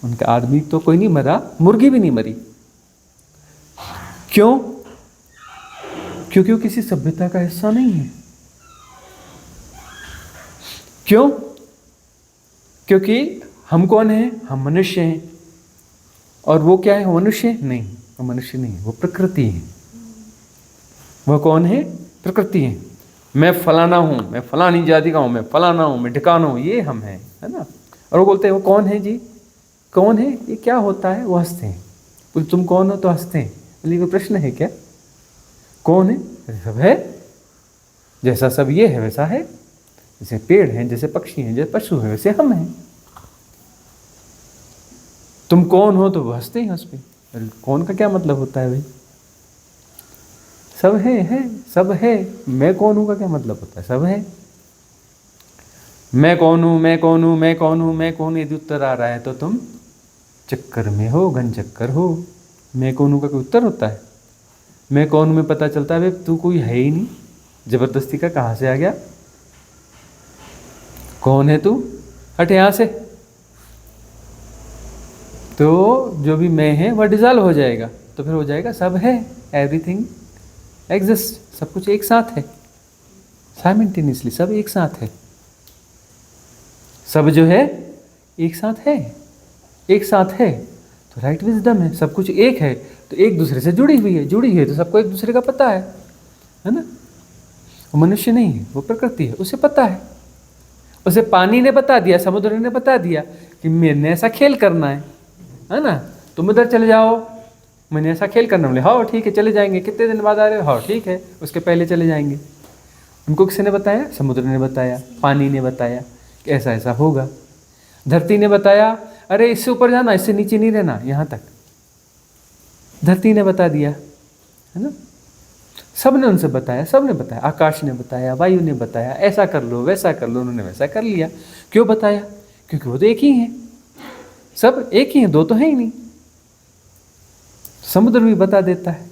उनका आदमी तो कोई नहीं मरा, मुर्गी भी नहीं मरी। क्यों? क्योंकि वो किसी सभ्यता का हिस्सा नहीं है। क्यों? क्योंकि हम कौन हैं? हम मनुष्य हैं। और वो क्या है? वो मनुष्य नहीं, वो मनुष्य नहीं, वो प्रकृति है। वह कौन है? प्रकृति है। मैं फलाना हूँ, मैं फलानी जाति का हूँ, मैं फलाना हूँ, मैं ठिकाना हूँ, ये हम हैं, है ना। और वो बोलते हैं वो कौन है जी? कौन है? ये क्या होता है? वो हंसते हैं। बोले तुम कौन हो? तो हंसते हैं। बोले कोई प्रश्न है क्या? कौन है? सब है, जैसा सब ये है वैसा है, जैसे पेड़ हैं, जैसे पक्षी हैं, जैसे पशु हैं, वैसे हम हैं। तुम कौन हो? तो वो हंसते ही हंस पे। कौन का क्या मतलब होता है भाई? सब है, सब है। मैं कौन हूँ का क्या मतलब होता है? सब है। मैं कौन हूँ, मैं कौन हूँ, मैं कौन हूँ, मैं कौन, यदि उत्तर आ रहा है तो तुम चक्कर में हो, घन चक्कर हो। मैं कौन हूँ का कोई उत्तर होता है? मैं कौन में पता चलता है भाई तू कोई है ही नहीं, जबरदस्ती का कहाँ से आ गया? कौन है तू, हट यहाँ से। तो जो भी मैं है वह डिजॉल्व हो जाएगा, तो फिर हो जाएगा सब है, एवरीथिंग एग्जिस्ट, सब कुछ एक साथ है, साइमल्टेनियसली सब एक साथ है, सब जो है एक साथ है, एक साथ है। तो राइट विजडम है, सब कुछ एक है, तो एक दूसरे से जुड़ी हुई है तो सबको एक दूसरे का पता है ना। वो मनुष्य नहीं है, वो प्रकृति है, उसे पता है। उसे पानी ने बता दिया, समुद्र ने बता दिया कि मैंने ऐसा खेल करना है ना, तुम उधर चले जाओ, मैंने ऐसा खेल करना। बोले हाँ ठीक है चले जाएंगे, कितने दिन बाद आ रहे हो, हाँ ठीक है, उसके पहले चले जाएंगे। उनको किसने बताया, समुद्र ने बताया, पानी ने बताया कि ऐसा ऐसा होगा। धरती ने बताया अरे इससे ऊपर जाना, इससे नीचे नहीं रहना, यहाँ तक धरती ने बता दिया, है ना। सब ने उनसे बताया, सब ने बताया, आकाश ने बताया, वायु ने बताया, ऐसा कर लो वैसा कर लो, उन्होंने वैसा कर लिया। क्यों बताया, क्योंकि वो तो एक ही हैं, सब एक ही हैं, दो तो है ही नहीं। समुद्र भी बता देता है,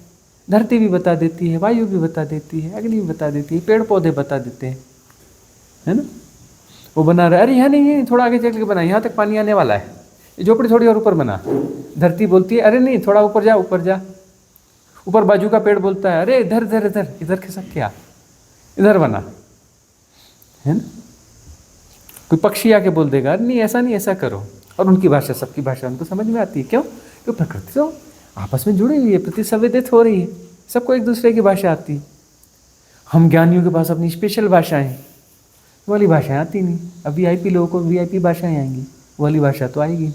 धरती भी बता देती है, वायु भी बता देती है, अग्नि भी बता देती है, पेड़ पौधे बता देते हैं, है ना। वो बना रहा है, अरे यहाँ नहीं, थोड़ा आगे चल के बना, यहाँ तक पानी आने वाला है, झोपड़ी थोड़ी और ऊपर बना। धरती बोलती है अरे नहीं थोड़ा ऊपर जा, ऊपर जा। ऊपर बाजू का पेड़ बोलता है अरे इधर इधर इधर इधर खिसक क्या, इधर बना, है ना। कोई पक्षी आके बोल देगा अरे नहीं ऐसा नहीं, ऐसा करो। और उनकी भाषा, सबकी भाषा उनको समझ में आती है। क्यों, क्योंकि प्रकृति तो आपस में जुड़ी हुई है, प्रतिसंवेदित हो रही है, सबको एक दूसरे की भाषा आती है। हम ज्ञानियों के पास अपनी स्पेशल भाषाएं, वो वाली भाषाएं आती नहीं। अब वीआईपी लोगों को वीआईपी भाषाएं आएंगी, वो वाली भाषा तो आएगी।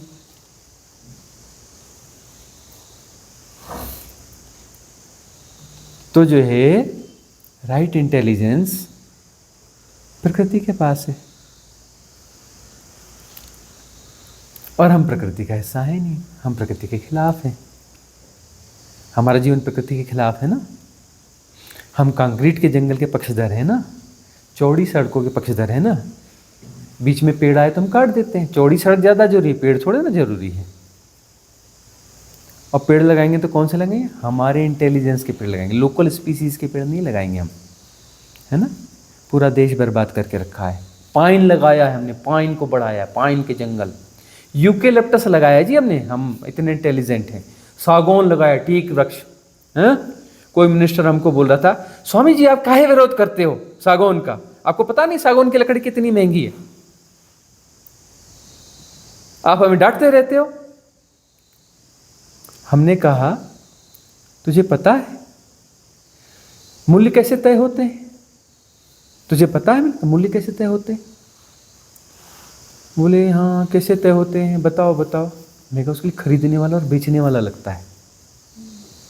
तो जो है राइट इंटेलिजेंस प्रकृति के पास है, और हम प्रकृति का हिस्सा है नहीं, हम प्रकृति के खिलाफ हैं। हमारा जीवन प्रकृति के खिलाफ है ना। हम कंक्रीट के जंगल के पक्षधर हैं ना, चौड़ी सड़कों के पक्षधर हैं ना। बीच में पेड़ आए तो हम काट देते हैं। चौड़ी सड़क ज़्यादा जरूरी है, पेड़ थोड़े ना जरूरी है। और पेड़ लगाएंगे तो कौन से लगाएंगे, हमारे इंटेलिजेंस के पेड़ लगाएंगे, लोकल स्पीसीज के पेड़ नहीं लगाएंगे हम, है ना। पूरा देश बर्बाद करके रखा है। पाइन लगाया है हमने, पाइन को बढ़ाया, पाइन के जंगल। यूकेलिप्टस लगाया जी हमने, हम इतने इंटेलिजेंट हैं। सागौन लगाया, टीक वृक्ष, हैं। कोई मिनिस्टर हमको बोल रहा था स्वामी जी आप काहे विरोध करते हो सागौन का, आपको पता नहीं सागौन की लकड़ी कितनी महंगी है, आप हमें डांटते रहते हो। हमने कहा तुझे पता है मूल्य कैसे तय होते हैं, तुझे पता है मूल्य कैसे तय होते हैं। बोले हाँ कैसे तय होते हैं, बताओ बताओ। मैं कहा उसके लिए खरीदने वाला और बेचने वाला लगता है,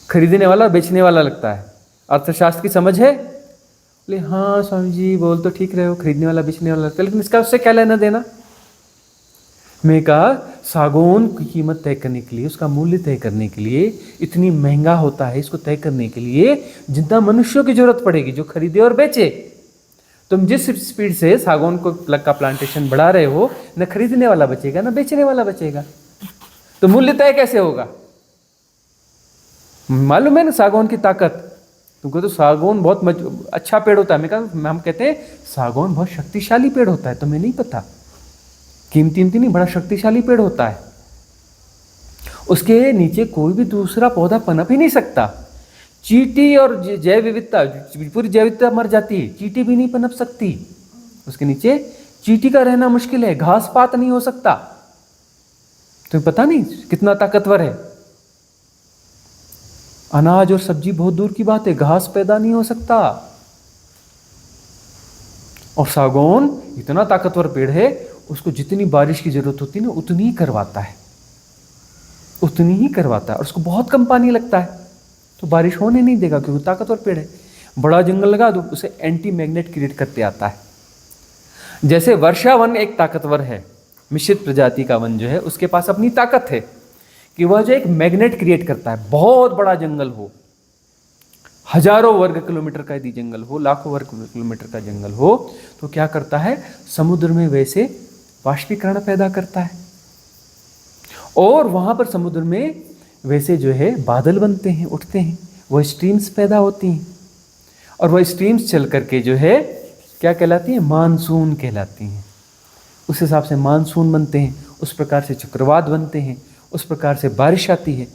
खरीदने वाला और बेचने वाला लगता है। अर्थशास्त्र की समझ है। बोले हाँ स्वामी जी बोल तो ठीक रहे हो, खरीदने वाला बेचने वाला लगता है, लेकिन इसका उससे क्या लेना देना। मैं कहा सागौन की कीमत तय करने के लिए, उसका मूल्य तय करने के लिए इतनी महंगा होता है, इसको तय करने के लिए जितना मनुष्यों की जरूरत पड़ेगी जो खरीदे और बेचे। तुम जिस स्पीड से सागौन को प्लग का प्लांटेशन बढ़ा रहे हो, न खरीदने वाला बचेगा न बेचने वाला बचेगा, तो मूल्य तय कैसे होगा। मालूम है ना सागौन की ताकत। तुमको तो सागौन बहुत अच्छा पेड़ होता है। मैं कहा हम कहते हैं सागौन बहुत शक्तिशाली पेड़ होता है, तुम्हें नहीं पता। कीमती नहीं, बड़ा शक्तिशाली पेड़ होता है। उसके नीचे कोई भी दूसरा पौधा पनप ही नहीं सकता। चींटी और जैव विविधता, पूरी जैव विविधता मर जाती है, चींटी भी नहीं पनप सकती उसके नीचे। चींटी का रहना मुश्किल है, घास पात नहीं हो सकता। तुम्हें पता नहीं कितना ताकतवर है। अनाज और सब्जी बहुत दूर की बात है, घास पैदा नहीं हो सकता। और सागौन इतना ताकतवर पेड़ है, उसको जितनी बारिश की जरूरत होती है ना उतनी ही करवाता है, उतनी ही करवाता है। और उसको बहुत कम पानी लगता है तो बारिश होने नहीं देगा, क्योंकि ताकतवर पेड़ है। बड़ा जंगल लगा दो, उसे एंटी मैग्नेट क्रिएट करते आता है। जैसे वर्षा वन एक ताकतवर है, मिश्रित प्रजाति का वन जो है उसके पास अपनी ताकत है कि वह जो एक मैग्नेट क्रिएट करता है। बहुत बड़ा जंगल हो, हजारों वर्ग किलोमीटर का यदि जंगल हो, लाखों वर्ग किलोमीटर का जंगल हो, तो क्या करता है समुद्र में वैसे वाष्पीकरण पैदा करता है। और वहां पर समुद्र में वैसे जो है बादल बनते हैं, उठते हैं, वह स्ट्रीम्स पैदा होती हैं। और वह स्ट्रीम्स चल करके जो है क्या कहलाती हैं, मानसून कहलाती हैं। उस हिसाब से मानसून बनते हैं, उस प्रकार से चक्रवात बनते हैं, उस प्रकार से बारिश आती है।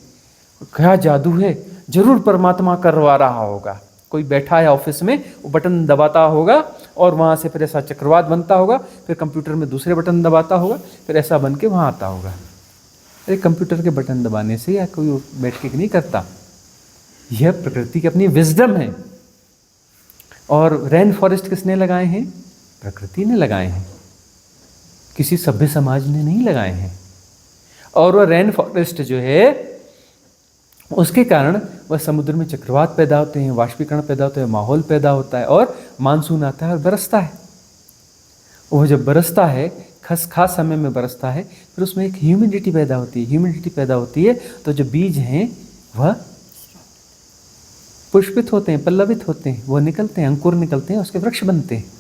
क्या जादू है, जरूर परमात्मा करवा रहा होगा। कोई बैठा है ऑफिस में, वो बटन दबाता होगा और वहाँ से फिर ऐसा चक्रवात बनता होगा, फिर कंप्यूटर में दूसरे बटन दबाता होगा, फिर ऐसा बन के वहाँ आता होगा। अरे कंप्यूटर के बटन दबाने से या कोई बैठ के नहीं करता, यह प्रकृति की अपनी विजडम है। और रेन फॉरेस्ट किसने लगाए हैं? प्रकृति ने लगाए हैं, किसी सभ्य समाज ने नहीं लगाए हैं। और वह रेन फॉरेस्ट जो है, उसके कारण वह समुद्र में चक्रवात पैदा होते हैं, वाष्पीकरण पैदा होता है, माहौल पैदा होता है और मानसून आता है और बरसता है। वो जब बरसता है, खास समय में बरसता है, फिर उसमें एक ह्यूमिडिटी पैदा होती है। ह्यूमिडिटी पैदा होती है तो जो बीज हैं वह पुष्पित होते हैं, पल्लवित होते हैं, वह निकलते हैं, अंकुर निकलते हैं, उसके वृक्ष बनते हैं।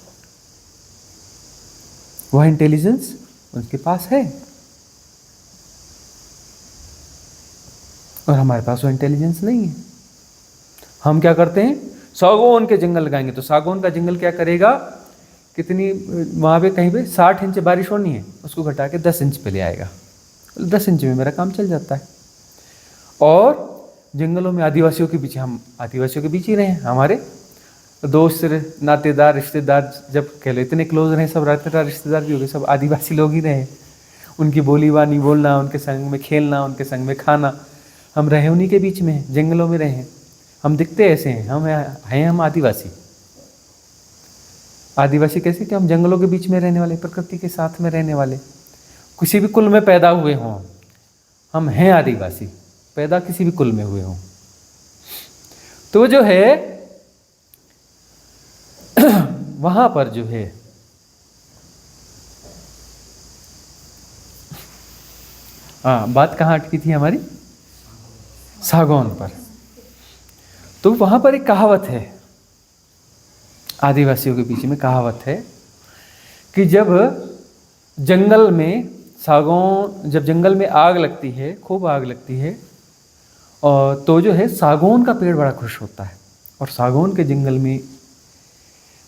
वह इंटेलिजेंस उनके पास है और हमारे पास वो इंटेलिजेंस नहीं है। हम क्या करते हैं? सागौन के जंगल लगाएंगे तो सागौन का जंगल क्या करेगा? कितनी वहाँ पे कहीं पे 60 इंच बारिश होनी है, उसको घटा के 10 इंच पे ले आएगा। 10 इंच में मेरा काम चल जाता है। और जंगलों में आदिवासियों के बीच, हम आदिवासियों के बीच ही रहे हैं, हमारे दोस्त नातेदार रिश्तेदार जब कह लो इतने क्लोज रहे, सब नातेदार रिश्तेदार भी हो गए, सब आदिवासी लोग ही रहे। उनकी बोली वानी बोलना, उनके संग में खेलना, उनके संग में खाना, हम रहे उन्हीं के बीच में, जंगलों में रहे। हम दिखते ऐसे हैं, हम आदिवासी। आदिवासी कैसे कि हम जंगलों के बीच में रहने वाले, प्रकृति के साथ में रहने वाले, किसी भी कुल में पैदा हुए हों, हम हैं आदिवासी, पैदा किसी भी कुल में हुए हों। तो जो है वहां पर जो है बात कहाँ अटकी थी हमारी? सागौन पर। तो वहां पर एक कहावत है, आदिवासियों के बीच में कहावत है कि जब जंगल में सागौन, जब जंगल में आग लगती है, खूब आग लगती है, और तो जो है सागौन का पेड़ बड़ा खुश होता है। और सागौन के जंगल में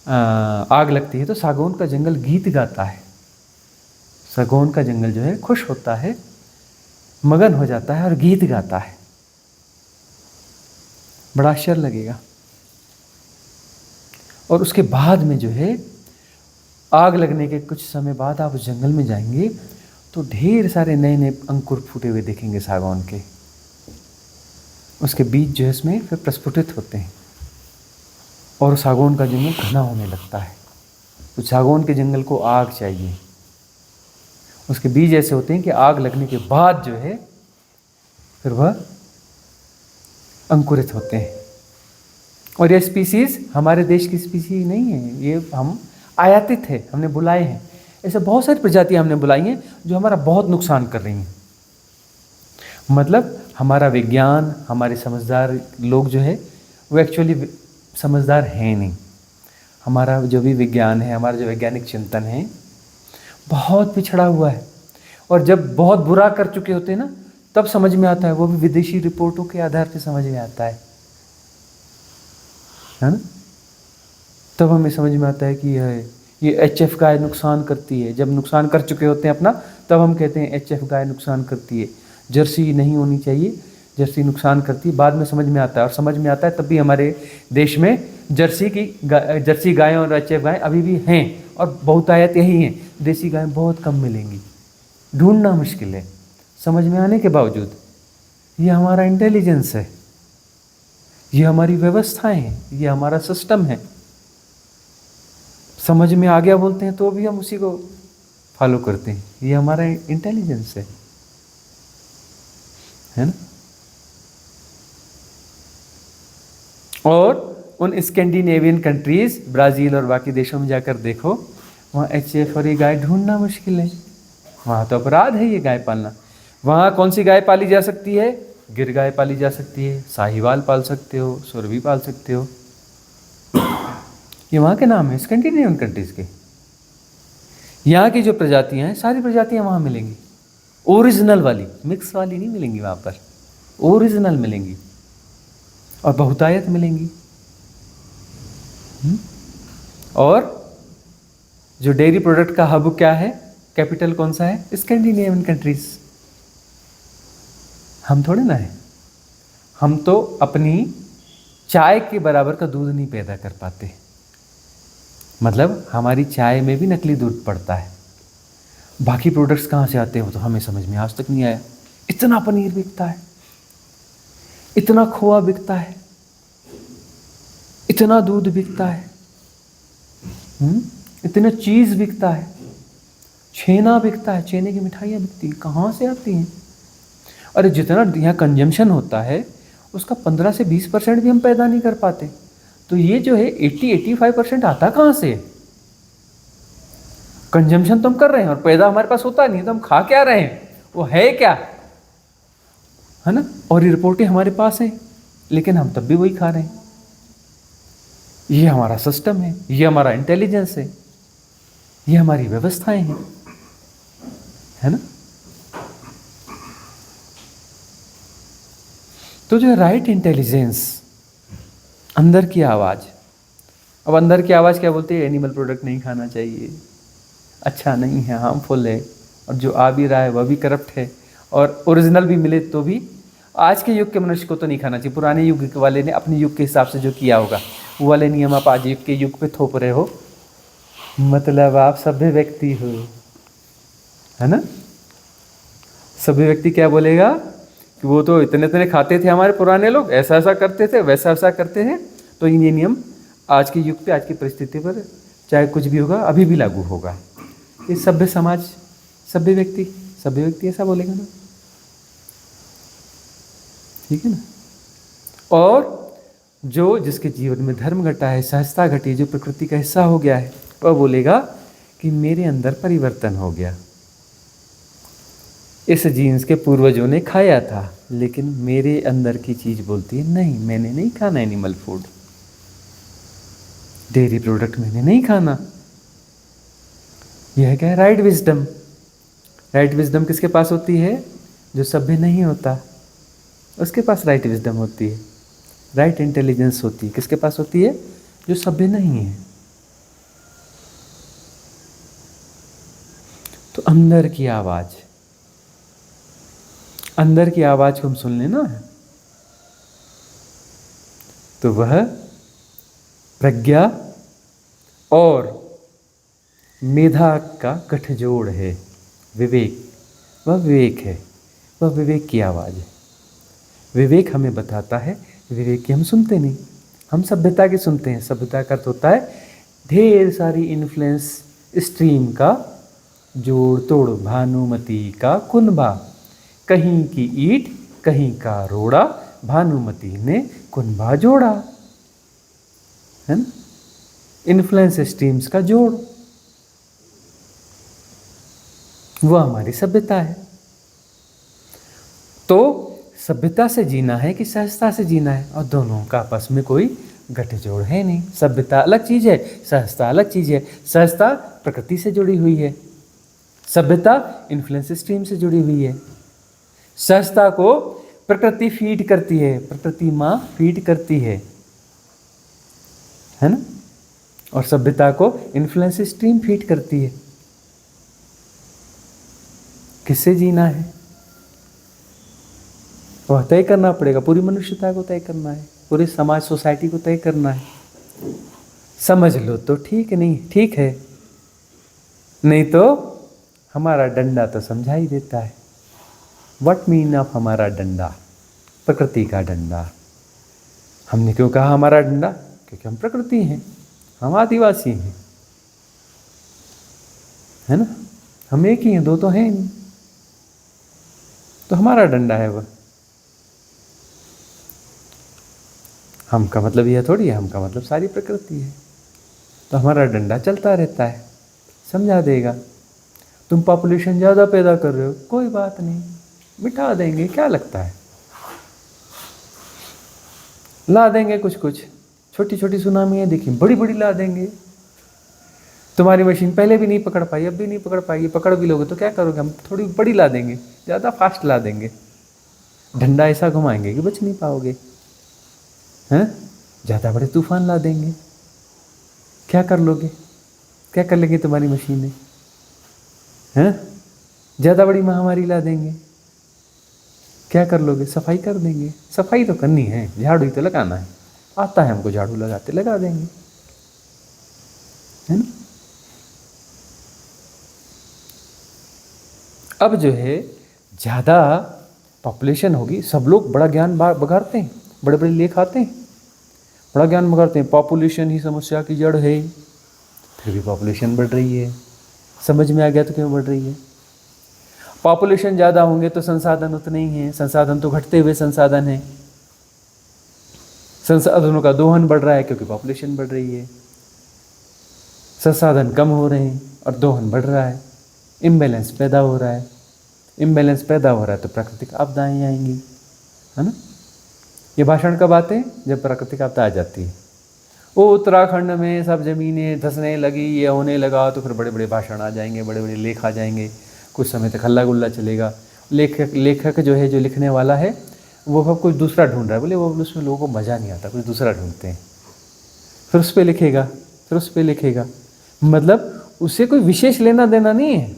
आग लगती है तो सागौन का जंगल गीत गाता है। सागौन का जंगल जो है खुश होता है, मगन हो जाता है और गीत गाता है। बड़ा आश्चर्य लगेगा। और उसके बाद में जो है आग लगने के कुछ समय बाद आप उस जंगल में जाएंगे तो ढेर सारे नए नए अंकुर फूटे हुए देखेंगे सागौन के। उसके बीज जो है इसमें फिर प्रस्फुटित होते हैं और सागौन का जंगल घना होने लगता है। तो सागौन के जंगल को आग चाहिए। उसके बीज ऐसे होते हैं कि आग लगने के बाद जो है फिर वह अंकुरित होते हैं। और ये स्पीसीज हमारे देश की स्पीसीज नहीं है, ये हम आयातित है, हमने बुलाए हैं। ऐसे बहुत सारी प्रजातियां हमने बुलाई हैं जो हमारा बहुत नुकसान कर रही हैं। मतलब हमारा विज्ञान, हमारे समझदार लोग जो है वो एक्चुअली समझदार हैं नहीं। हमारा जो भी विज्ञान है, हमारा जो वैज्ञानिक चिंतन है बहुत पिछड़ा हुआ है। और जब बहुत बुरा कर चुके होते हैं ना, तब समझ में आता है, वो भी विदेशी रिपोर्टों के आधार पर समझ में आता है ना। तब हमें समझ में आता है कि ये HF गाय नुकसान करती है। जब नुकसान कर चुके होते हैं अपना, तब हम कहते हैं HF गाय नुकसान करती है, जर्सी नहीं होनी चाहिए, जर्सी नुकसान करती है। बाद में समझ में आता है, और समझ में आता है तब भी हमारे देश में जर्सी गायें और HF गायें अभी भी हैं और बहुतायत यही हैं। देसी गायें बहुत कम मिलेंगी, ढूंढना मुश्किल है। समझ में आने के बावजूद ये हमारा इंटेलिजेंस है, ये हमारी व्यवस्थाएं हैं, ये हमारा सिस्टम है। समझ में आ गया बोलते हैं तो भी हम उसी को फॉलो करते हैं, ये हमारा इंटेलिजेंस है ना। और उन स्कैंडिनेवियन कंट्रीज, ब्राज़ील और बाकी देशों में जाकर देखो, वहाँ HF और ये गाय ढूंढना मुश्किल है। वहाँ तो अपराध है ये गाय पालना। वहाँ कौन सी गाय पाली जा सकती है? गिर गाय पाली जा सकती है, साहिवाल पाल सकते हो, सुरभि पाल सकते हो। ये वहाँ के नाम है स्कैंडिनेवियन कंट्रीज के। यहाँ की जो प्रजातियाँ हैं सारी प्रजातियाँ वहाँ मिलेंगी, ओरिजिनल वाली, मिक्स वाली नहीं मिलेंगी वहाँ पर, ओरिजिनल मिलेंगी और बहुतायत मिलेंगी। और जो डेयरी प्रोडक्ट का हब क्या है? कैपिटल कौन सा है? Scandinavian countries. हम थोड़े ना है, हम तो अपनी चाय के बराबर का दूध नहीं पैदा कर पाते, मतलब हमारी चाय में भी नकली दूध पड़ता है। बाकी प्रोडक्ट्स कहाँ से आते हो तो हमें समझ में आज तक नहीं आया। इतना पनीर बिकता है, इतना खोआ बिकता है, इतना दूध बिकता है, इतना चीज़ बिकता है, छेना बिकता है, छेने की मिठाइयाँ बिकती हैं, कहाँ से आती हैं? अरे जितना यहाँ कंजम्पशन होता है उसका 15 से 20% भी हम पैदा नहीं कर पाते, तो ये जो है 80-85% आता कहाँ से? कंजम्पशन तो हम कर रहे हैं और पैदा हमारे पास होता नहीं, तो हम खा क्या रहे हैं? वो है क्या, है ना? और ये रिपोर्टें हमारे पास हैं, लेकिन हम तब भी वही खा रहे हैं। ये हमारा सिस्टम है, ये हमारा इंटेलिजेंस है, ये हमारी व्यवस्थाएं हैं, है ना? तो जो राइट इंटेलिजेंस, अंदर की आवाज़, अब अंदर की आवाज़ क्या बोलती है? एनिमल प्रोडक्ट नहीं खाना चाहिए, अच्छा नहीं है, हार्मफुल है, और जो आ भी रहा है वह भी करप्ट है, और ओरिजिनल भी मिले तो भी आज के युग के मनुष्य को तो नहीं खाना चाहिए। पुराने युग वाले ने अपने युग के हिसाब से जो किया होगा वो वाले नियम आप आज युग के युग पे थोप रहे हो, मतलब आप सभ्य व्यक्ति हो, है ना? सभ्य व्यक्ति क्या बोलेगा कि वो तो इतने इतने खाते थे हमारे पुराने लोग, ऐसा ऐसा करते थे, वैसा ऐसा करते हैं, तो ये नियम आज के युग पे, आज की परिस्थिति पर चाहे कुछ भी होगा अभी भी लागू होगा। ये सभ्य समाज, सभ्य व्यक्ति ऐसा बोलेगा ना, ठीक है ना? और जो जिसके जीवन में धर्म घटा है, सहजता घटी, जो प्रकृति का हिस्सा हो गया है, वह बोलेगा कि मेरे अंदर परिवर्तन हो गया। इस जीन्स के पूर्वजों ने खाया था, लेकिन मेरे अंदर की चीज बोलती है नहीं, मैंने नहीं खाना एनिमल फूड, डेयरी प्रोडक्ट मैंने नहीं खाना। यह क्या है? Right wisdom. राइट विजडम किसके पास होती है? जो सभ्य नहीं होता, उसके पास राइट विजडम होती है। राइट इंटेलिजेंस होती है किसके पास होती है? जो सभ्य नहीं है। तो अंदर की आवाज, अंदर की आवाज को हम सुन लेना है तो वह प्रज्ञा और मेधा का गठजोड़ है। विवेक, वह विवेक है, वह विवेक की आवाज़ है। विवेक हमें बताता है, विवेक की हम सुनते नहीं, हम सभ्यता की सुनते हैं। सभ्यता का अर्थ होता है ढेर सारी इन्फ्लुएंस स्ट्रीम का जोड़ तोड़, भानुमति का कुनबा, कहीं की ईंट कहीं का रोड़ा, भानुमति ने कुनबा जोड़ा, है ना? इन्फ्लुएंस स्ट्रीम्स का जोड़, वह हमारी सभ्यता है। तो सभ्यता से जीना है कि सहजता से जीना है? और दोनों का आपस में कोई गठजोड़ है नहीं। सभ्यता अलग चीज है, सहजता अलग चीज है। सहजता प्रकृति से जुड़ी हुई है, सभ्यता इन्फ्लुएंस स्ट्रीम से जुड़ी हुई है। सहजता को प्रकृति फीड करती है, प्रकृति माँ फीड करती है ना? और सभ्यता को इन्फ्लुएंस स्ट्रीम फीड करती है। किससे जीना है वह तय करना पड़ेगा। पूरी मनुष्यता को तय करना है, पूरे समाज सोसाइटी को तय करना है। समझ लो तो ठीक, नहीं ठीक है, नहीं तो हमारा डंडा तो समझा ही देता है। व्हाट मीन ऑफ हमारा डंडा? प्रकृति का डंडा। हमने क्यों कहा हमारा डंडा? क्योंकि हम प्रकृति हैं, हम आदिवासी हैं, है ना? हम एक ही हैं, दो तो हैं नहीं, तो हमारा डंडा है वह। हम का मतलब यह थोड़ी है, हम का मतलब सारी प्रकृति है। तो हमारा डंडा चलता रहता है, समझा देगा। तुम पॉपुलेशन ज़्यादा पैदा कर रहे हो, कोई बात नहीं, मिटा देंगे, क्या लगता है, ला देंगे कुछ कुछ। छोटी छोटी सुनामियाँ देखी, बड़ी बड़ी ला देंगे। तुम्हारी मशीन पहले भी नहीं पकड़ पाई, अब भी नहीं पकड़ पाएगी, पकड़ भी लोगे तो क्या करोगे? हम थोड़ी बड़ी ला देंगे, ज़्यादा फास्ट ला देंगे, डंडा ऐसा घुमाएंगे कि बच नहीं पाओगे, हैं? ज़्यादा बड़े तूफान ला देंगे, क्या कर लोगे? क्या कर लेंगे तुम्हारी मशीनें, हैं? ज़्यादा बड़ी महामारी ला देंगे, क्या कर लोगे? सफाई कर देंगे। सफाई तो करनी है, झाड़ू ही तो लगाना है, आता है हमको झाड़ू लगाते, लगा देंगे, है ना? अब जो है ज़्यादा पॉपुलेशन होगी, सब लोग बड़ा ज्ञान बघाड़ते हैं, बड़े बड़े लेख आते हैं, बड़ा ज्ञान बघाड़ते हैं, पॉपुलेशन ही समस्या की जड़ है, फिर भी पॉपुलेशन बढ़ रही है। समझ में आ गया तो क्यों बढ़ रही है? पॉपुलेशन ज़्यादा होंगे तो संसाधन उतने ही हैं, संसाधन तो घटते हुए संसाधन हैं, संसाधनों का दोहन बढ़ रहा है क्योंकि पॉपुलेशन बढ़ रही है, संसाधन कम हो रहे हैं और दोहन बढ़ रहा है, इम्बैलेंस पैदा हो रहा है। इम्बैलेंस पैदा हो रहा है तो प्राकृतिक आपदाएं आएंगी, है ना? ये भाषण कब आते हैं? जब प्राकृतिक आपदा आ जाती है। वो उत्तराखंड में सब ज़मीनें धंसने लगी, ये होने लगा, तो फिर बड़े बड़े भाषण आ जाएंगे, बड़े बड़े लेख आ जाएंगे, कुछ समय तक हल्ला गुल्ला चलेगा। लेखक जो है, जो लिखने वाला है, वो सब कुछ दूसरा ढूंढ रहा है, बोले वो उसमें लोगों को मज़ा नहीं आता, कुछ दूसरा ढूंढते हैं, फिर उस पर लिखेगा, फिर उस पर लिखेगा। मतलब उससे कोई विशेष लेना देना नहीं है,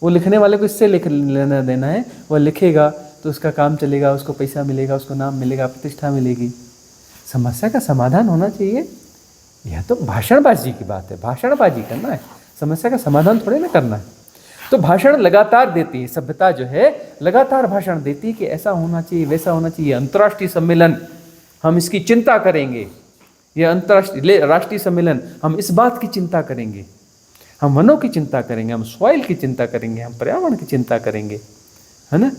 वो लिखने वाले को इससे लेना देना है, वो लिखेगा तो उसका काम चलेगा, उसको पैसा मिलेगा, उसको नाम मिलेगा, प्रतिष्ठा मिलेगी। समस्या का समाधान होना चाहिए। यह तो भाषणबाजी की बात है, भाषणबाजी करना है, समस्या का समाधान थोड़े ना करना है। तो भाषण लगातार देती है, सभ्यता जो है लगातार भाषण देती है कि ऐसा होना चाहिए, वैसा होना चाहिए। अंतर्राष्ट्रीय सम्मेलन, हम इसकी चिंता करेंगे, यह अंतर्राष्ट्रीय राष्ट्रीय सम्मेलन, हम इस बात की चिंता करेंगे, हम वनों की चिंता करेंगे, हम सॉइल की चिंता करेंगे, हम पर्यावरण की चिंता करेंगे, है ना?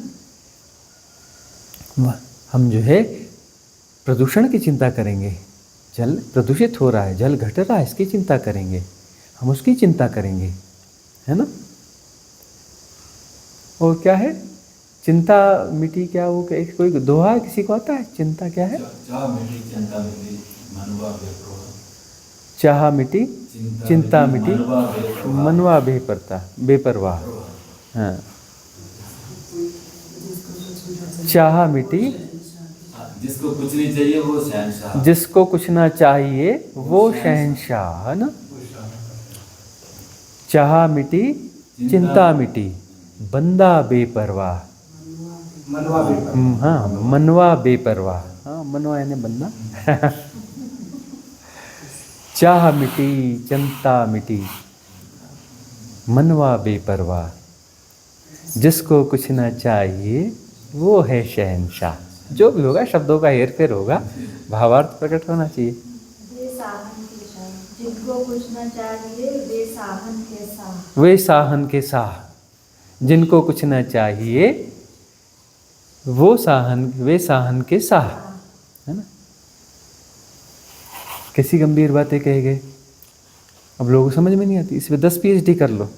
हम जो है प्रदूषण की चिंता करेंगे, जल प्रदूषित हो रहा है, जल घट रहा है, इसकी चिंता करेंगे, हम उसकी चिंता करेंगे, है ना? और क्या है? चिंता मिटी, क्या वो कोई दोहा किसी को आता है? चिंता क्या है? चाह मिटी चिंता मिटी मनवा बेपरवाह। हाँ, चाह मिटी, जिसको कुछ नहीं चाहिए वो शहंशाह, जिसको कुछ ना चाहिए वो शहंशाह, है ना? चाह मिटी चिंता मिटी बंदा बेपरवाह, हाँ, मनवा बेपरवाह, हाँ, मनवा यानी बंदा। चाह मिटी चिंता मिटी मनवा बेपरवाह, जिसको कुछ ना चाहिए वो है शहंशाह। जो भी होगा, शब्दों का हेर फेर होगा, भावार्थ प्रकट होना चाहिए। जिनको कुछ न चाहिए वे साहन के साह, वे साहन के साह, जिनको कुछ न चाहिए वो वे साहन के साह, है ना? कैसी गंभीर बातें कहे गए, अब लोगों को समझ में नहीं आती। इसमें 10 PhD कर लो।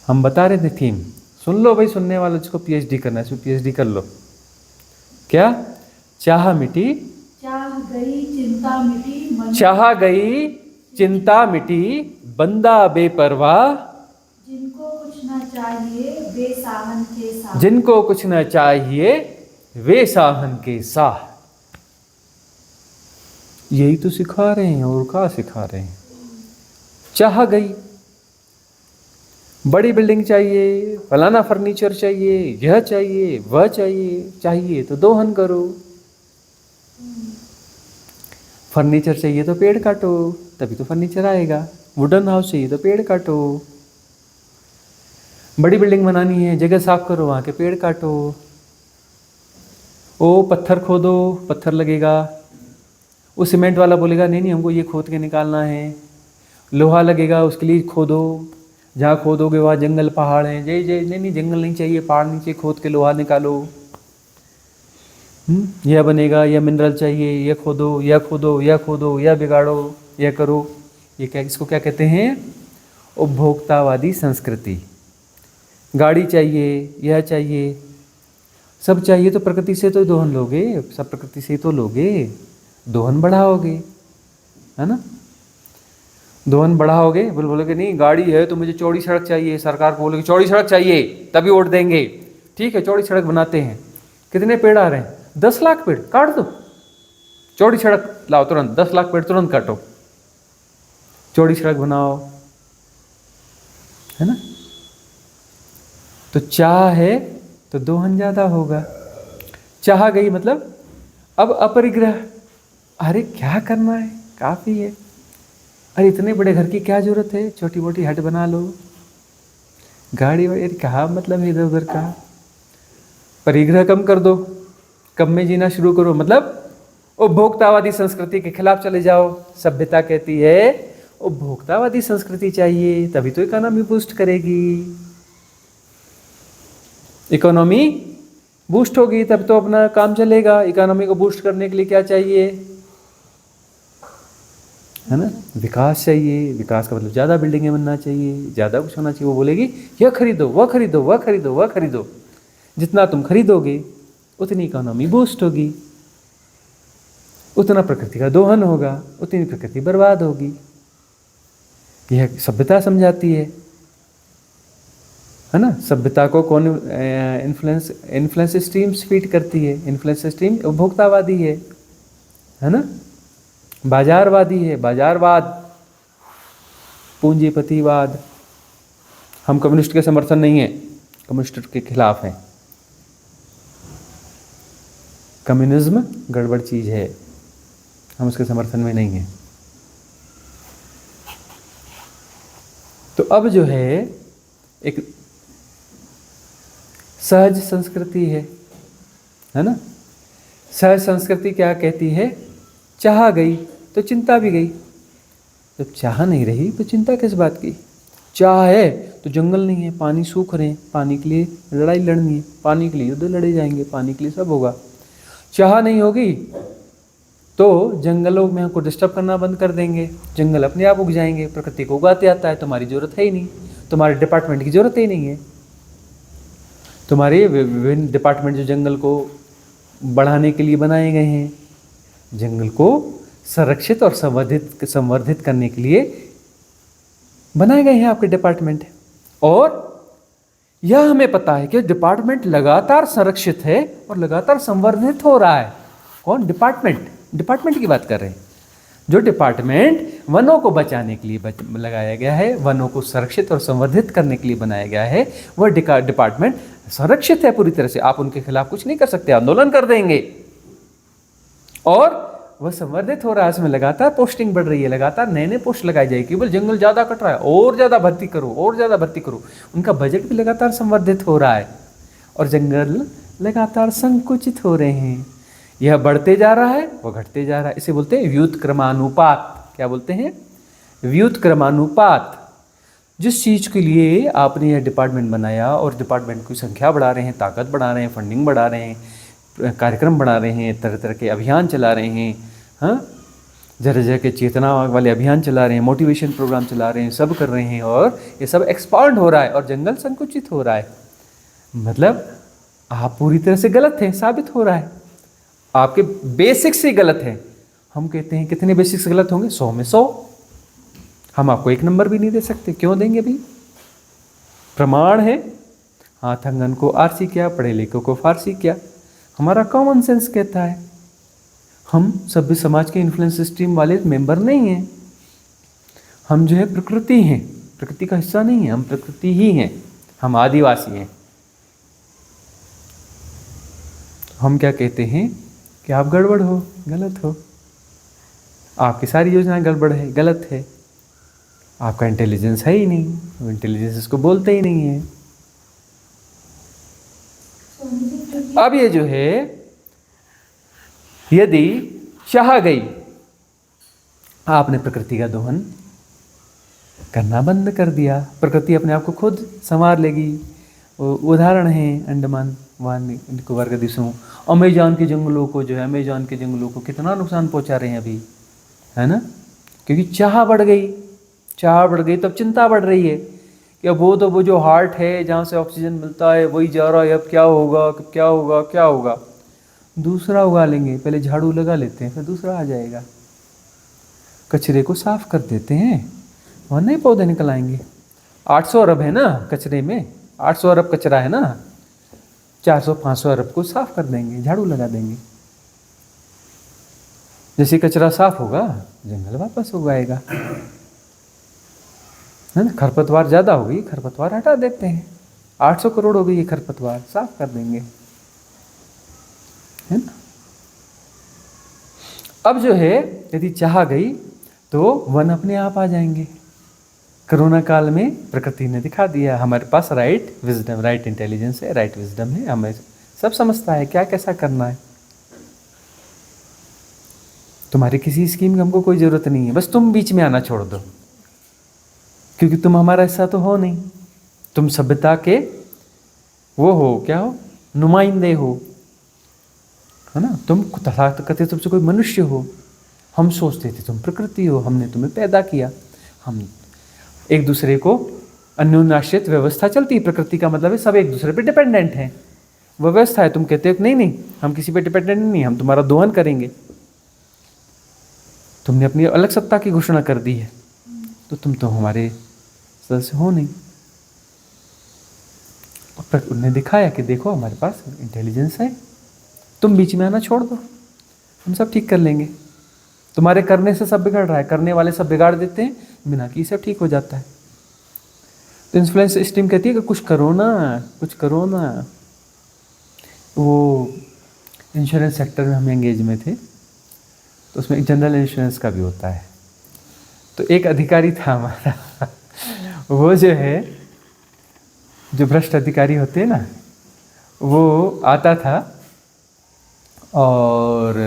हम बता रहे थे थीम, सुन लो भाई, सुनने वालों जिसको PhD करना है इसमें PhD कर लो। क्या? चाह मिटी, चाह गई चिंता मिटी, चाह गई चिंता मिटी बंदा बेपरवाह, जिनको कुछ न चाहिए वे साहन के साह, जिनको कुछ न चाहिए वे साहन के साह। यही तो सिखा रहे हैं, और क्या सिखा रहे हैं? चाह गई, बड़ी बिल्डिंग चाहिए, फलाना फर्नीचर चाहिए, यह चाहिए, वह चाहिए तो दोहन करो। फर्नीचर चाहिए तो पेड़ काटो, तभी तो फर्नीचर आएगा। वुडन हाउस चाहिए तो पेड़ काटो। बड़ी बिल्डिंग बनानी है, जगह साफ करो, वहाँ के पेड़ काटो। ओ पत्थर खोदो, पत्थर लगेगा। वो सीमेंट वाला बोलेगा नहीं हमको ये खोद के निकालना है। लोहा लगेगा, उसके लिए खोदो, जहाँ खोदोगे वहाँ जंगल पहाड़ हैं, नहीं जंगल नहीं चाहिए, पहाड़ नीचे खोद के लोहा निकालो। यह बनेगा, यह मिनरल चाहिए, यह खोदो, यह खोदो, यह खोदो, यह बिगाड़ो, यह करो। ये क्या, इसको क्या कहते हैं? उपभोक्तावादी संस्कृति। गाड़ी चाहिए, यह चाहिए, सब चाहिए तो प्रकृति से तो दोहन लोगे, सब प्रकृति से तो लोगे, दोहन बढ़ाओगे, है ना? दोहन बढ़ाओगे, बोलोगे नहीं गाड़ी है तो मुझे चौड़ी सड़क चाहिए, सरकार को बोलोगे चौड़ी सड़क चाहिए तभी वोट देंगे। ठीक है, चौड़ी सड़क बनाते हैं, कितने पेड़ आ रहे हैं? 10 लाख पेड़ काट दो, चौड़ी सड़क लाओ तुरंत, 10 लाख पेड़ तुरंत काटो, चौड़ी सड़क बनाओ, है ना? तो चाह है तो दोहन ज़्यादा होगा। चाह गई मतलब अब अपरिग्रह, अरे क्या करना है, काफ़ी है, अरे इतने बड़े घर की क्या ज़रूरत है, छोटी मोटी हट बना लो, गाड़ी वाड़ी, अरे कहाँ मतलब है इधर उधर का। परिग्रह कम कर दो, कम में जीना शुरू करो, मतलब उपभोक्तावादी संस्कृति के खिलाफ चले जाओ। सभ्यता कहती है उपभोक्तावादी संस्कृति चाहिए, तभी तो इकोनॉमी बूस्ट करेगी। इकोनॉमी बूस्ट होगी तब तो अपना काम चलेगा। इकोनॉमी को बूस्ट करने के लिए क्या चाहिए, है ना, विकास चाहिए। विकास का मतलब ज़्यादा बिल्डिंगें बनना चाहिए, ज़्यादा कुछ होना चाहिए। वो बोलेगी यह खरीदो, वह खरीदो, वह खरीदो, वह खरीदो। जितना तुम खरीदोगे उतनी इकोनॉमी बूस्ट होगी, उतना प्रकृति का दोहन होगा, उतनी प्रकृति बर्बाद होगी। यह सभ्यता समझाती है ना। सभ्यता को कौन इन्फ्लुएंस स्ट्रीम्स फीड करती है? इन्फ्लुएंस स्ट्रीम उपभोक्तावादी है ना, बाजारवादी है, बाजारवाद, पूंजीपतिवाद। हम कम्युनिस्ट के समर्थन नहीं है, कम्युनिस्ट के खिलाफ हैं। कम्युनिज्म गड़बड़ चीज है, हम उसके समर्थन में नहीं हैं। तो अब जो है एक सहज संस्कृति है ना। सहज संस्कृति क्या कहती है? चाह गई तो चिंता भी गई। जब चाह नहीं रही तो चिंता किस बात की? चाह है तो जंगल नहीं है, पानी सूख रहे हैं, पानी के लिए लड़ाई लड़नी है, पानी के लिए युद्ध लड़े जाएंगे, पानी के लिए सब होगा। चाह नहीं होगी तो जंगलों में हमको डिस्टर्ब करना बंद कर देंगे, जंगल अपने आप उग जाएंगे। प्रकृति को उगाते आता है, तुम्हारी ज़रूरत है ही नहीं, तुम्हारे डिपार्टमेंट की ज़रूरत ही नहीं है। तुम्हारे विभिन्न डिपार्टमेंट जो जंगल को बढ़ाने के लिए बनाए गए हैं, जंगल को संरक्षित और संवर्धित करने के लिए बनाए गए हैं आपके डिपार्टमेंट। और यह हमें पता है कि डिपार्टमेंट लगातार संरक्षित है और लगातार संवर्धित हो रहा है। कौन? डिपार्टमेंट की बात कर रहे हैं। जो डिपार्टमेंट वनों को बचाने के लिए लगाया गया है, वनों को संरक्षित और संवर्धित करने के लिए बनाया गया है, वह डिपार्टमेंट संरक्षित है पूरी तरह से। आप उनके खिलाफ कुछ नहीं कर सकते, आंदोलन कर देंगे। और वह संवर्धित हो रहा है, उसमें लगातार पोस्टिंग बढ़ रही है, लगातार नए नए पोस्ट लगाई जाएगी। केवल जंगल ज़्यादा कट रहा है, और ज़्यादा भर्ती करो, और ज़्यादा भर्ती करो। उनका बजट भी लगातार संवर्धित हो रहा है और जंगल लगातार संकुचित हो रहे हैं। यह बढ़ते जा रहा है, वह घटते जा रहा है। इसे बोलते हैं व्युत्क्रमानुपात। क्या बोलते हैं? व्युत्क्रमानुपात। जिस चीज़ के लिए आपने यह डिपार्टमेंट बनाया और डिपार्टमेंट की संख्या बढ़ा रहे हैं, ताकत बढ़ा रहे हैं, फंडिंग बढ़ा रहे हैं, कार्यक्रम बढ़ा रहे हैं, तरह तरह के अभियान चला रहे हैं, हाँ, जगह जगह के चेतना वाले अभियान चला रहे हैं, मोटिवेशन प्रोग्राम चला रहे हैं, सब कर रहे हैं, और ये सब एक्सपांड हो रहा है और जंगल संकुचित हो रहा है। मतलब आप पूरी तरह से गलत हैं, साबित हो रहा है। आपके बेसिक्स से गलत है। हम कहते हैं कितने बेसिक्स गलत होंगे? 100 में 100। हम आपको 1 नंबर भी नहीं दे सकते। क्यों देंगे भाई? प्रमाण है। हाथांगन को आरसी क्या, पढ़े लिखों को फारसी क्या। हमारा कॉमन सेंस कहता है। हम सभ्य समाज के इन्फ्लुएंस स्ट्रीम वाले मेंबर नहीं हैं। हम जो है प्रकृति हैं, प्रकृति का हिस्सा नहीं है, हम प्रकृति ही हैं। हम आदिवासी हैं। हम क्या कहते हैं कि आप गड़बड़ हो, गलत हो, आपकी सारी योजनाएं गड़बड़ है, गलत है, आपका इंटेलिजेंस है ही नहीं, इंटेलिजेंस इसको बोलते ही नहीं है। अब ये जो है, यदि चाह गई, आपने प्रकृति का दोहन करना बंद कर दिया, प्रकृति अपने आप को खुद संवार लेगी। उदाहरण है अंडमान निकोबार के देशों, अमेजॉन के जंगलों को जो है, अमेजॉन के जंगलों को कितना नुकसान पहुंचा रहे हैं अभी, है ना। क्योंकि चाह बढ़ गई, चाह बढ़ गई, तब चिंता बढ़ रही है कि अब वो जो हार्ट है जहाँ से ऑक्सीजन मिलता है वही जा रहा है, अब क्या होगा, क्या होगा, क्या होगा। दूसरा उगा लेंगे, पहले झाड़ू लगा लेते हैं, फिर दूसरा आ जाएगा। कचरे को साफ कर देते हैं, वहाँ नए पौधे निकल आएंगे। 800 अरब है ना कचरे में, 800 अरब कचरा है ना, 400-500 अरब को साफ कर देंगे, झाड़ू लगा देंगे। जैसे कचरा साफ होगा, जंगल वापस उगाएगा, है ना। खरपतवार ज़्यादा होगी, खरपतवार हटा देते हैं। 800 करोड़ हो गई ये खरपतवार, साफ कर देंगे, है ना। अब जो है यदि चाह गई तो वन अपने आप आ जाएंगे। कोरोना काल में प्रकृति ने दिखा दिया, हमारे पास राइट विजडम, राइट इंटेलिजेंस है, राइट विजडम है, हमें सब समझता है क्या कैसा करना है। तुम्हारी किसी स्कीम की हमको कोई ज़रूरत नहीं है, बस तुम बीच में आना छोड़ दो, क्योंकि तुम हमारा हिस्सा तो हो नहीं। तुम सभ्यता के वो हो, क्या हो, नुमाइंदे हो, है ना। तुम तथाकथित रूप से कोई मनुष्य हो, हम सोचते थे तुम प्रकृति हो, हमने तुम्हें पैदा किया। हम एक दूसरे को अन्योन्याश्रित व्यवस्था चलती है, प्रकृति का मतलब है सब एक दूसरे पे डिपेंडेंट हैं, वो व्यवस्था है। तुम कहते हो नहीं नहीं हम किसी पे डिपेंडेंट नहीं, हम तुम्हारा दोहन करेंगे। तुमने अपनी अलग सत्ता की घोषणा कर दी है, तो तुम तो हमारे सदस्य हो नहीं। और उन्होंने दिखाया कि देखो हमारे पास इंटेलिजेंस है, तुम बीच में आना छोड़ दो, हम सब ठीक कर लेंगे। तुम्हारे करने से सब बिगड़ रहा है, करने वाले सब बिगाड़ देते हैं, बिना की सब ठीक हो जाता है। तो इन्फ्लुएंस सिस्टम कहती है कि कुछ करो ना, कुछ करो ना। वो इंश्योरेंस सेक्टर में हम एंगेज में थे, तो उसमें एक जनरल इंश्योरेंस का भी होता है। तो एक अधिकारी था हमारा वो जो है, जो भ्रष्ट अधिकारी होते हैं ना, वो आता था और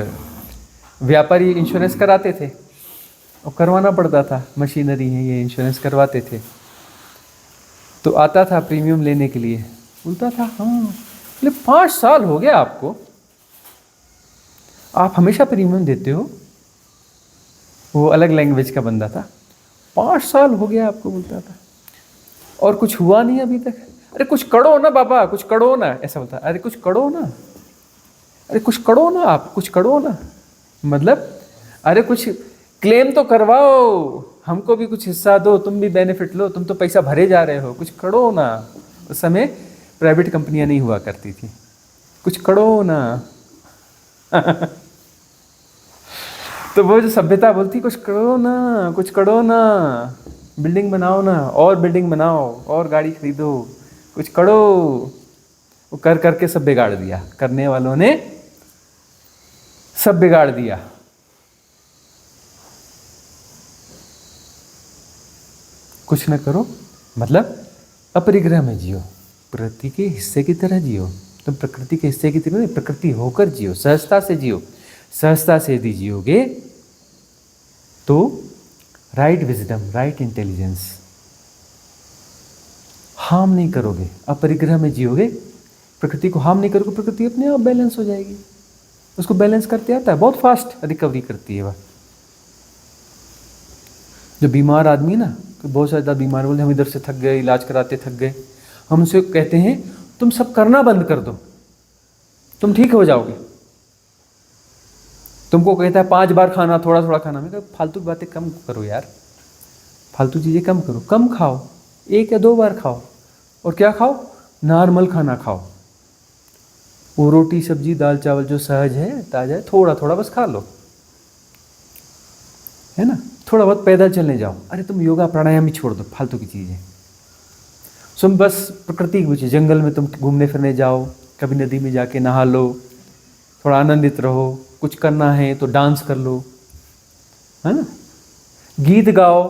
व्यापारी इंश्योरेंस कराते थे और करवाना पड़ता था, मशीनरी है ये, इंश्योरेंस करवाते थे। तो आता था प्रीमियम लेने के लिए, बोलता था हाँ बोले 5 साल हो गया आपको, आप हमेशा प्रीमियम देते हो। वो अलग लैंग्वेज का बंदा था, 5 साल हो गया आपको, बोलता था, और कुछ हुआ नहीं अभी तक। अरे कुछ करो ना बाबा, कुछ करो ना, ऐसा बोलता। अरे कुछ करो ना, अरे कुछ करो ना, आप कुछ करो ना, मतलब अरे कुछ क्लेम तो करवाओ, हमको भी कुछ हिस्सा दो, तुम भी बेनिफिट लो, तुम तो पैसा भरे जा रहे हो, कुछ करो ना। उस समय प्राइवेट कंपनियां नहीं हुआ करती थी, कुछ करो ना तो वो जो सभ्यता बोलती कुछ करो ना, कुछ करो ना, बिल्डिंग बनाओ ना, और बिल्डिंग बनाओ, और गाड़ी खरीदो, कुछ करो। वो कर करके सब बिगाड़ दिया, करने वालों ने सब बिगाड़ दिया। कुछ न करो मतलब अपरिग्रह में जियो, प्रकृति के हिस्से की तरह जियो। तुम प्रकृति के हिस्से की तरह नहीं, प्रकृति होकर जियो, सहजता से जियो। सहजता से यदि जियोगे तो right wisdom, right intelligence, harm नहीं करोगे, अपरिग्रह में जियोगे, प्रकृति को हार्म नहीं करोगे, प्रकृति अपने आप बैलेंस हो जाएगी। उसको बैलेंस करते आता है, बहुत फास्ट रिकवरी करती है वह। जो बीमार आदमी है ना, तो बहुत ज़्यादा बीमार, बोलते हम इधर से थक गए, इलाज कराते थक गए, हम उनसे कहते हैं तुम सब करना बंद कर दो, तुम ठीक हो जाओगे। तुमको कहता है 5 बार खाना, थोड़ा थोड़ा खाना। मैं कहता फालतू की बातें कम करो यार, फालतू चीज़ें कम करो, कम खाओ, 1 या 2 बार खाओ। और क्या खाओ, नॉर्मल खाना खाओ, वो रोटी सब्जी दाल चावल जो सहज है, ताज़ा है, थोड़ा थोड़ा बस खा लो, है ना। थोड़ा बहुत पैदल चलने जाओ, अरे तुम योगा प्राणायाम ही छोड़ दो, फालतू की चीज़ें। तुम बस प्रकृति के बीच, जंगल में तुम घूमने फिरने जाओ, कभी नदी में जाके नहा लो, थोड़ा आनंदित रहो। कुछ करना है तो डांस कर लो, है ना, गीत गाओ,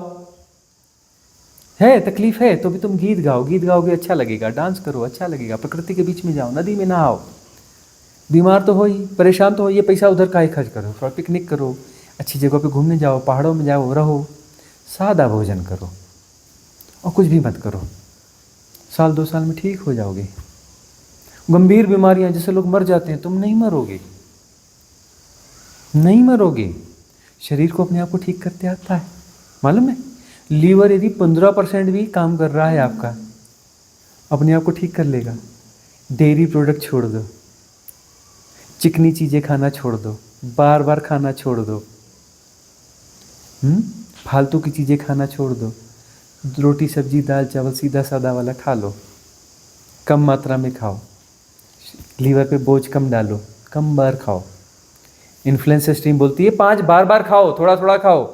है तकलीफ है तो भी तुम गीत गाओ, गीत गाओगे अच्छा लगेगा, डांस करो अच्छा लगेगा, प्रकृति के बीच में जाओ, नदी में नहाओ। बीमार तो हो ही, परेशान तो हो, ये पैसा उधर काहे खर्च करो, थोड़ा पिकनिक करो, अच्छी जगह पे घूमने जाओ, पहाड़ों में जाओ, रहो, सादा भोजन करो और कुछ भी मत करो। 1-2 साल में ठीक हो जाओगे। गंभीर बीमारियां जैसे लोग मर जाते हैं, तुम नहीं मरोगे, नहीं मरोगे। शरीर को अपने आप को ठीक करते आता है, मालूम है। लीवर यदि 15% भी काम कर रहा है आपका, अपने आप को ठीक कर लेगा। डेयरी प्रोडक्ट छोड़ दो, चिकनी चीज़ें खाना छोड़ दो, बार बार खाना छोड़ दो, फालतू की चीज़ें खाना छोड़ दो, रोटी सब्जी दाल चावल सीधा सादा वाला खा लो, कम मात्रा में खाओ, लीवर पे बोझ कम डालो, कम बार खाओ। इन्फ्लुएंस सिस्टम बोलती है 5 बार खाओ, थोड़ा थोड़ा खाओ।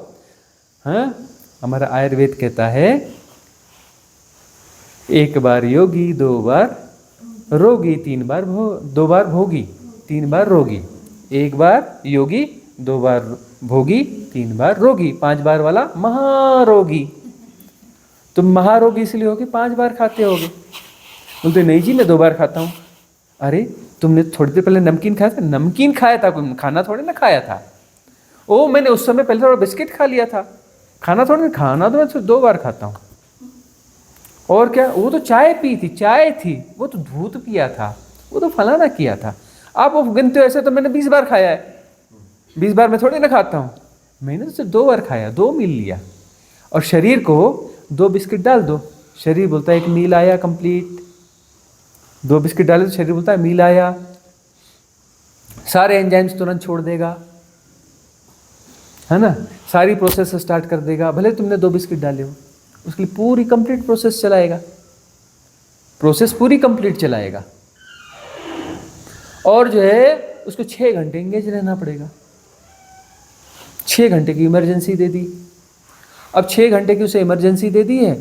हाँ, हमारा आयुर्वेद कहता है एक बार योगी, 2 बार रोगी, 3 बार 2 बार भोगी, 3 बार रोगी। 1 बार योगी, 2 बार भोगी, 3 बार रोगी, 5 बार वाला महारोगी। तुम महारोगी इसलिए हो कि 5 बार खाते होगे। बोलते नहीं जी मैं 2 बार खाता हूँ। अरे तुमने थोड़ी देर पहले नमकीन खाया था, नमकीन खाया था, कोई खाना थोड़ी ना खाया था। ओ मैंने उस समय पहले थोड़ा बिस्किट खा लिया था, खाना थोड़ा ना, खाना तो मैं सिर्फ 2 बार खाता हूँ। और क्या, वो तो चाय पी थी, चाय थी, वो तो दूध पिया था, वो तो फलाना किया था। आप वो गिनते हो ऐसे तो मैंने 20 बार खाया है, 20 बार मैं थोड़ी ना खाता हूँ। मैंने तो सिर्फ 2 बार खाया, 2 मील लिया। और शरीर को 2 बिस्किट डाल दो, शरीर बोलता है 1 मील आया कंप्लीट। 2 बिस्किट डाले तो शरीर बोलता है मील आया। सारे एंजाइम्स तुरंत छोड़ देगा, है ना, सारी प्रोसेस स्टार्ट कर देगा। भले तुमने 2 बिस्किट डाले हो, उसकी पूरी कंप्लीट प्रोसेस चलाएगा, प्रोसेस पूरी कंप्लीट चलाएगा। और जो है उसको 6 घंटे एंगेज रहना पड़ेगा। 6 घंटे की इमरजेंसी दे दी। अब 6 घंटे की उसे इमरजेंसी दे दी है,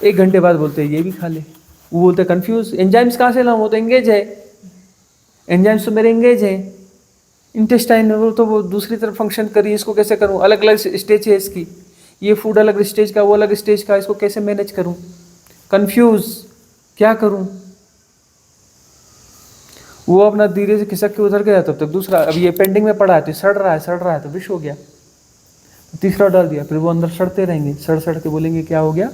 1 घंटे बाद बोलते हैं ये भी खा ले। वो बोलते हैं कंफ्यूज, एंजाइम्स कहाँ से लाऊं, वो तो एंगेज है, एंजाइम्स तो मेरे एंगेज है। इंटेस्टाइन वो तो वो दूसरी तरफ फंक्शन करी, इसको कैसे करूं, अलग अलग स्टेज है इसकी, ये फूड अलग स्टेज का, वो अलग स्टेज का, इसको कैसे मैनेज करूं, कंफ्यूज, क्या करूं। वो अपना धीरे से खिसक के उधर गया, तब तक दूसरा, अब ये पेंडिंग में पड़ा है तो सड़ रहा है तो विष हो गया, तीसरा डाल दिया, फिर वो अंदर सड़ते रहेंगे, सड़ के बोलेंगे क्या हो गया,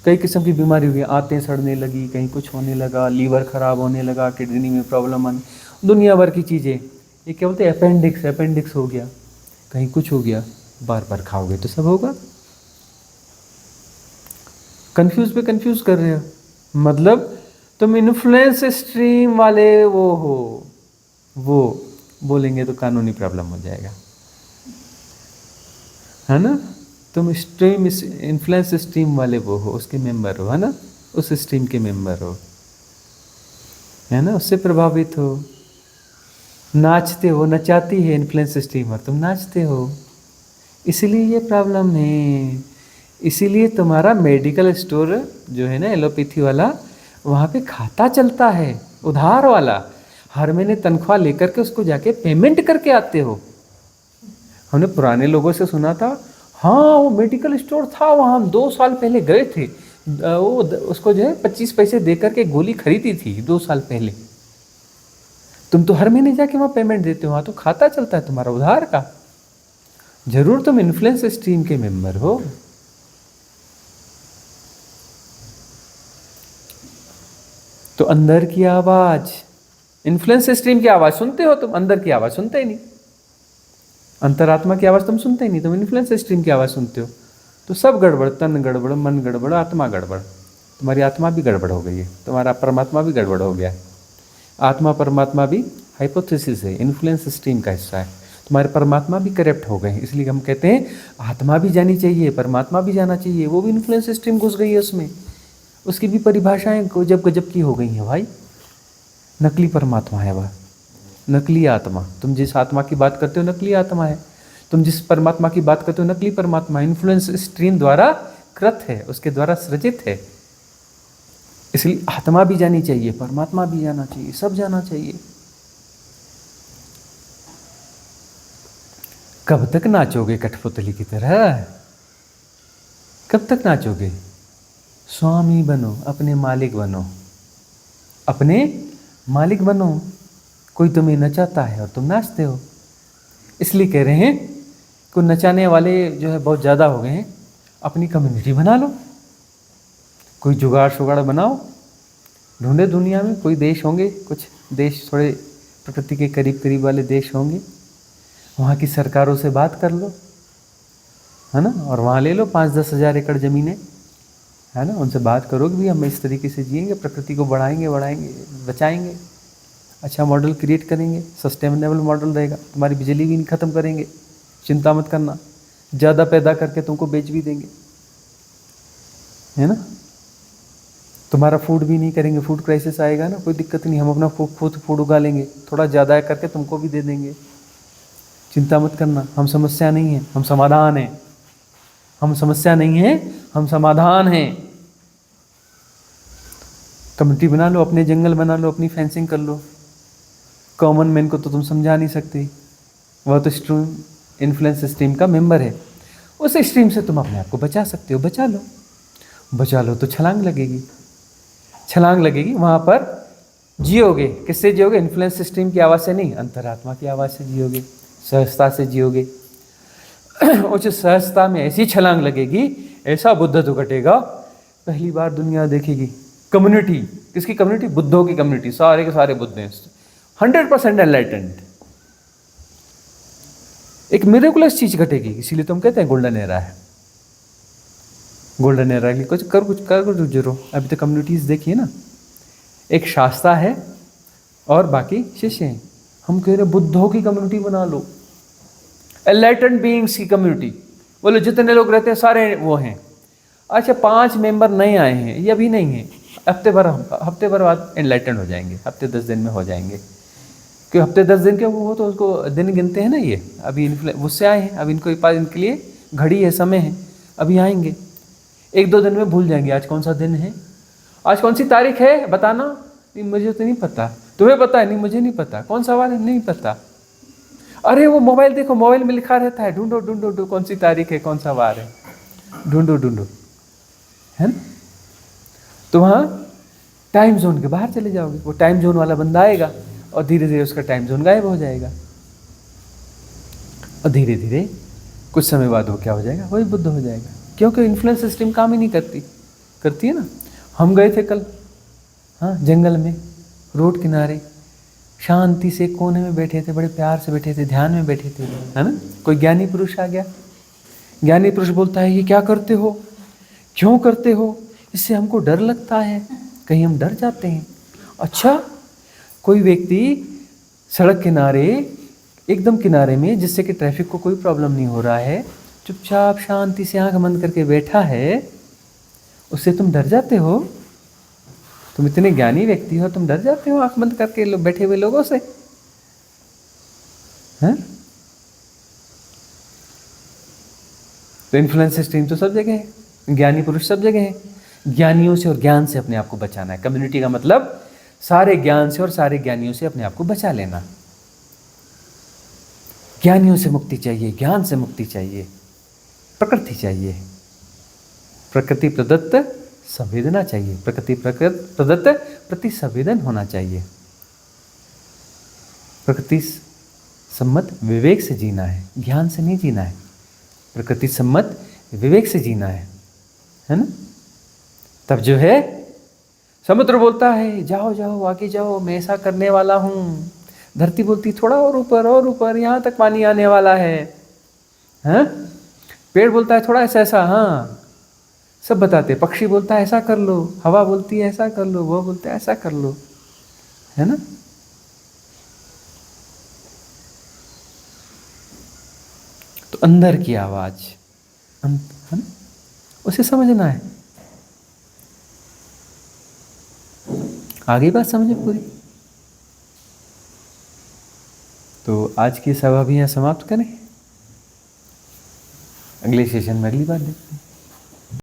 कई किस्म की बीमारी हुई, आंतें सड़ने लगी, कहीं कुछ होने लगा, लीवर खराब होने लगा, किडनी में प्रॉब्लम आने, दुनिया भर की चीज़ें। ये क्या बोलते हैं, अपेंडिक्स हो गया, कहीं कुछ हो गया। बार बार खाओगे तो सब होगा। कंफ्यूज पे कंफ्यूज कर रहे हो, मतलब तुम इन्फ्लुएंस स्ट्रीम वाले वो हो, वो बोलेंगे तो कानूनी प्रॉब्लम हो जाएगा, है ना। तुम स्ट्रीम, इन्फ्लुएंस स्ट्रीम वाले वो हो, उसके मेंबर हो, है ना, उस स्ट्रीम के मेंबर हो, है ना, उससे प्रभावित हो, नाचते हो, नचाती है इन्फ्लुएंस स्ट्रीमर, तुम नाचते हो, इसीलिए ये प्रॉब्लम है। इसीलिए तुम्हारा मेडिकल स्टोर जो है ना एलोपैथी वाला, वहाँ पे खाता चलता है उधार वाला, हर महीने तनख्वाह लेकर के उसको जाके पेमेंट करके आते हो। हमने पुराने लोगों से सुना था, हाँ वो मेडिकल स्टोर था वहाँ, हम 2 साल पहले गए थे, वो उसको जो है 25 पैसे दे करके गोली खरीदी थी 2 साल पहले। तुम तो हर महीने जाके वहाँ पेमेंट देते हो, वहाँ तो खाता चलता है तुम्हारा उधार का। जरूर तुम इन्फ्लुएंस स्ट्रीम के मेंबर हो। तो अंदर की आवाज, इन्फ्लुएंस स्ट्रीम की आवाज सुनते हो तुम, अंदर की आवाज सुनते ही नहीं, अंतरात्मा की आवाज तुम सुनते ही नहीं, तुम इन्फ्लुएंस स्ट्रीम की आवाज सुनते हो। तो सब गड़बड़, तन गड़बड़, मन गड़बड़, आत्मा गड़बड़, तुम्हारी आत्मा भी गड़बड़ हो गई है, तुम्हारा परमात्मा भी गड़बड़ हो गया है। आत्मा परमात्मा भी हाइपोथेसिस है, इन्फ्लुएंस स्ट्रीम का हिस्सा है, तुम्हारे परमात्मा भी करप्ट हो गए। इसलिए हम कहते हैं आत्मा भी जानी चाहिए, परमात्मा भी जाना चाहिए, वो भी इन्फ्लुएंस स्ट्रीम घुस गई है उसमें, उसकी भी परिभाषाएं गजब गजब की हो गई हैं भाई। नकली परमात्मा है वह, नकली आत्मा। तुम जिस आत्मा की बात करते हो नकली आत्मा है, तुम जिस परमात्मा की बात करते हो नकली परमात्मा, इन्फ्लुएंस स्ट्रीम द्वारा कृत है, उसके द्वारा सृजित है। इसलिए आत्मा भी जानी चाहिए, परमात्मा भी जाना चाहिए, सब जाना चाहिए। कब तक नाचोगे कठपुतली की तरह, कब तक नाचोगे? स्वामी बनो, अपने मालिक बनो, अपने मालिक बनो। कोई तुम्हें नचाता है और तुम नाचते हो। इसलिए कह रहे हैं कि नचाने वाले जो है बहुत ज़्यादा हो गए हैं, अपनी कम्युनिटी बना लो, कोई जुगाड़ शुगाड़ बनाओ, ढूंढे दुनिया में कोई देश होंगे, कुछ देश थोड़े प्रकृति के करीब करीब वाले देश होंगे, वहाँ की सरकारों से बात कर लो, है ना, और वहाँ ले लो 5-10 हज़ार एकड़ ज़मीनें, है ना, उनसे बात करो कि भी हम इस तरीके से जिएंगे, प्रकृति को बढ़ाएंगे बचाएंगे, अच्छा मॉडल क्रिएट करेंगे, सस्टेनेबल मॉडल रहेगा, तुम्हारी बिजली भी नहीं ख़त्म करेंगे, चिंता मत करना, ज़्यादा पैदा करके तुमको बेच भी देंगे, है ना, तुम्हारा फूड भी नहीं करेंगे, फूड क्राइसिस आएगा ना, कोई दिक्कत नहीं, हम अपना फूड उगा लेंगे, थोड़ा ज़्यादा करके तुमको भी दे देंगे, चिंता मत करना, हम समस्या नहीं हैं, हम समाधान हैं, हम समस्या नहीं हैं, हम समाधान हैं। कम्युनिटी बना लो, अपने जंगल बना लो, अपनी फेंसिंग कर लो। कॉमन मैन को तो तुम समझा नहीं सकते, वह तो स्ट्रीम इन्फ्लुएंस स्ट्रीम का मेंबर है। उस स्ट्रीम से तुम अपने आप को बचा सकते हो, बचा लो। बचा लो तो छलांग लगेगी, छलांग लगेगी, वहाँ पर जियोगे। किससे जियोगे? इन्फ्लुएंस स्ट्रीम की आवाज़ से नहीं, अंतरात्मा की आवाज़ से जियोगे, सहजता से जियोगे। उस सहजता में ऐसी छलांग लगेगी, ऐसा बुद्ध तो घटेगा, पहली बार दुनिया देखेगी। कम्युनिटी, किसकी कम्युनिटी? बुद्धों की कम्युनिटी, सारे के सारे बुद्ध हैं, 100% एनलाइटेंड। एक मिरेकुलस चीज घटेगी, इसीलिए तुम कहते हैं गोल्डन एरा है। गोल्डन एरा की कुछ कर जरूर। अभी तो कम्युनिटीज देखिए ना, एक शास्त्रा है और बाकी शिष्य हैं। हम कह रहे बुद्धों की कम्युनिटी बना लो, एनलाइटेंड बीइंग्स की कम्युनिटी। बोलो जितने लोग रहते हैं सारे वो हैं। अच्छा 5 मेंबर नए आए हैं, ये अभी नहीं है, हफ्ते भर बाद एनलाइटेंड हो जाएंगे, हफ्ते 10 दिन में हो जाएंगे। क्यों हफ्ते 10 दिन के? वो तो उसको दिन गिनते हैं ना, ये अभी उससे आए हैं, अब इनको पास इनके लिए घड़ी है, समय है, अभी आएंगे। 1-2 दिन में भूल जाएंगे आज कौन सा दिन है, आज कौन सी तारीख है, बताना। नहीं मुझे तो नहीं पता, तुम्हें पता है? नहीं मुझे नहीं पता। कौन सा वार है? नहीं पता। अरे वो मोबाइल देखो, मोबाइल में लिखा रहता है, ढूंढो ढूंढो ढूंढो कौन सी तारीख है, कौन सा वार है, ढूंढो ढूंढो, है ना? तो वहाँ टाइम जोन के बाहर चले जाओगे, वो टाइम जोन वाला बंदा आएगा और धीरे धीरे उसका टाइम जोन गायब हो जाएगा, और धीरे धीरे कुछ समय बाद वो क्या हो जाएगा? वही बुद्ध हो जाएगा। क्योंकि इन्फ्लुएंस सिस्टम काम ही नहीं करती है ना। हम गए थे कल, हाँ, जंगल में, रोड किनारे, शांति से कोने में बैठे थे, बड़े प्यार से बैठे थे, ध्यान में बैठे थे, है ना। कोई ज्ञानी पुरुष आ गया, ज्ञानी पुरुष बोलता है ये क्या करते हो, क्यों करते हो, इससे हमको डर लगता है, कहीं हम डर जाते हैं। अच्छा, कोई व्यक्ति सड़क किनारे, एकदम किनारे में, जिससे कि ट्रैफिक को कोई प्रॉब्लम नहीं हो रहा है, चुपचाप शांति से आंख बंद करके बैठा है, उससे तुम डर जाते हो? तुम इतने ज्ञानी व्यक्ति हो, तुम डर जाते हो आंख बंद करके बैठे हुए लोगों से, हैं? तो इन्फ्लुएंस स्ट्रीम तो सब जगह है, ज्ञानी पुरुष सब जगह है। ज्ञानियों से और ज्ञान से अपने आप को बचाना है। कम्युनिटी का मतलब सारे ज्ञान से और सारे ज्ञानियों से अपने आप को बचा लेना। ज्ञानियों से मुक्ति चाहिए, ज्ञान से मुक्ति चाहिए, प्रकृति चाहिए, प्रकृति प्रदत्त संवेदना चाहिए, प्रकृति प्रदत्त प्रति संवेदन होना चाहिए, प्रकृति सम्मत विवेक से जीना है, ज्ञान से नहीं जीना है, प्रकृति सम्मत विवेक से जीना है ना। तब जो है समुद्र बोलता है जाओ जाओ आगे जाओ, मैं ऐसा करने वाला हूँ। धरती बोलती थोड़ा और ऊपर, यहाँ तक पानी आने वाला है, हैं? पेड़ बोलता है थोड़ा ऐसा, हाँ, सब बताते। पक्षी बोलता है ऐसा कर लो, हवा बोलती है ऐसा कर लो, वो बोलता है ऐसा कर लो, है ना। तो अंदर की आवाज, है ना, उसे समझना है। आगे बात समझे पूरी। तो आज की सभा भी यहाँ समाप्त करें, अगले सेशन में अगली बात देखते हैं।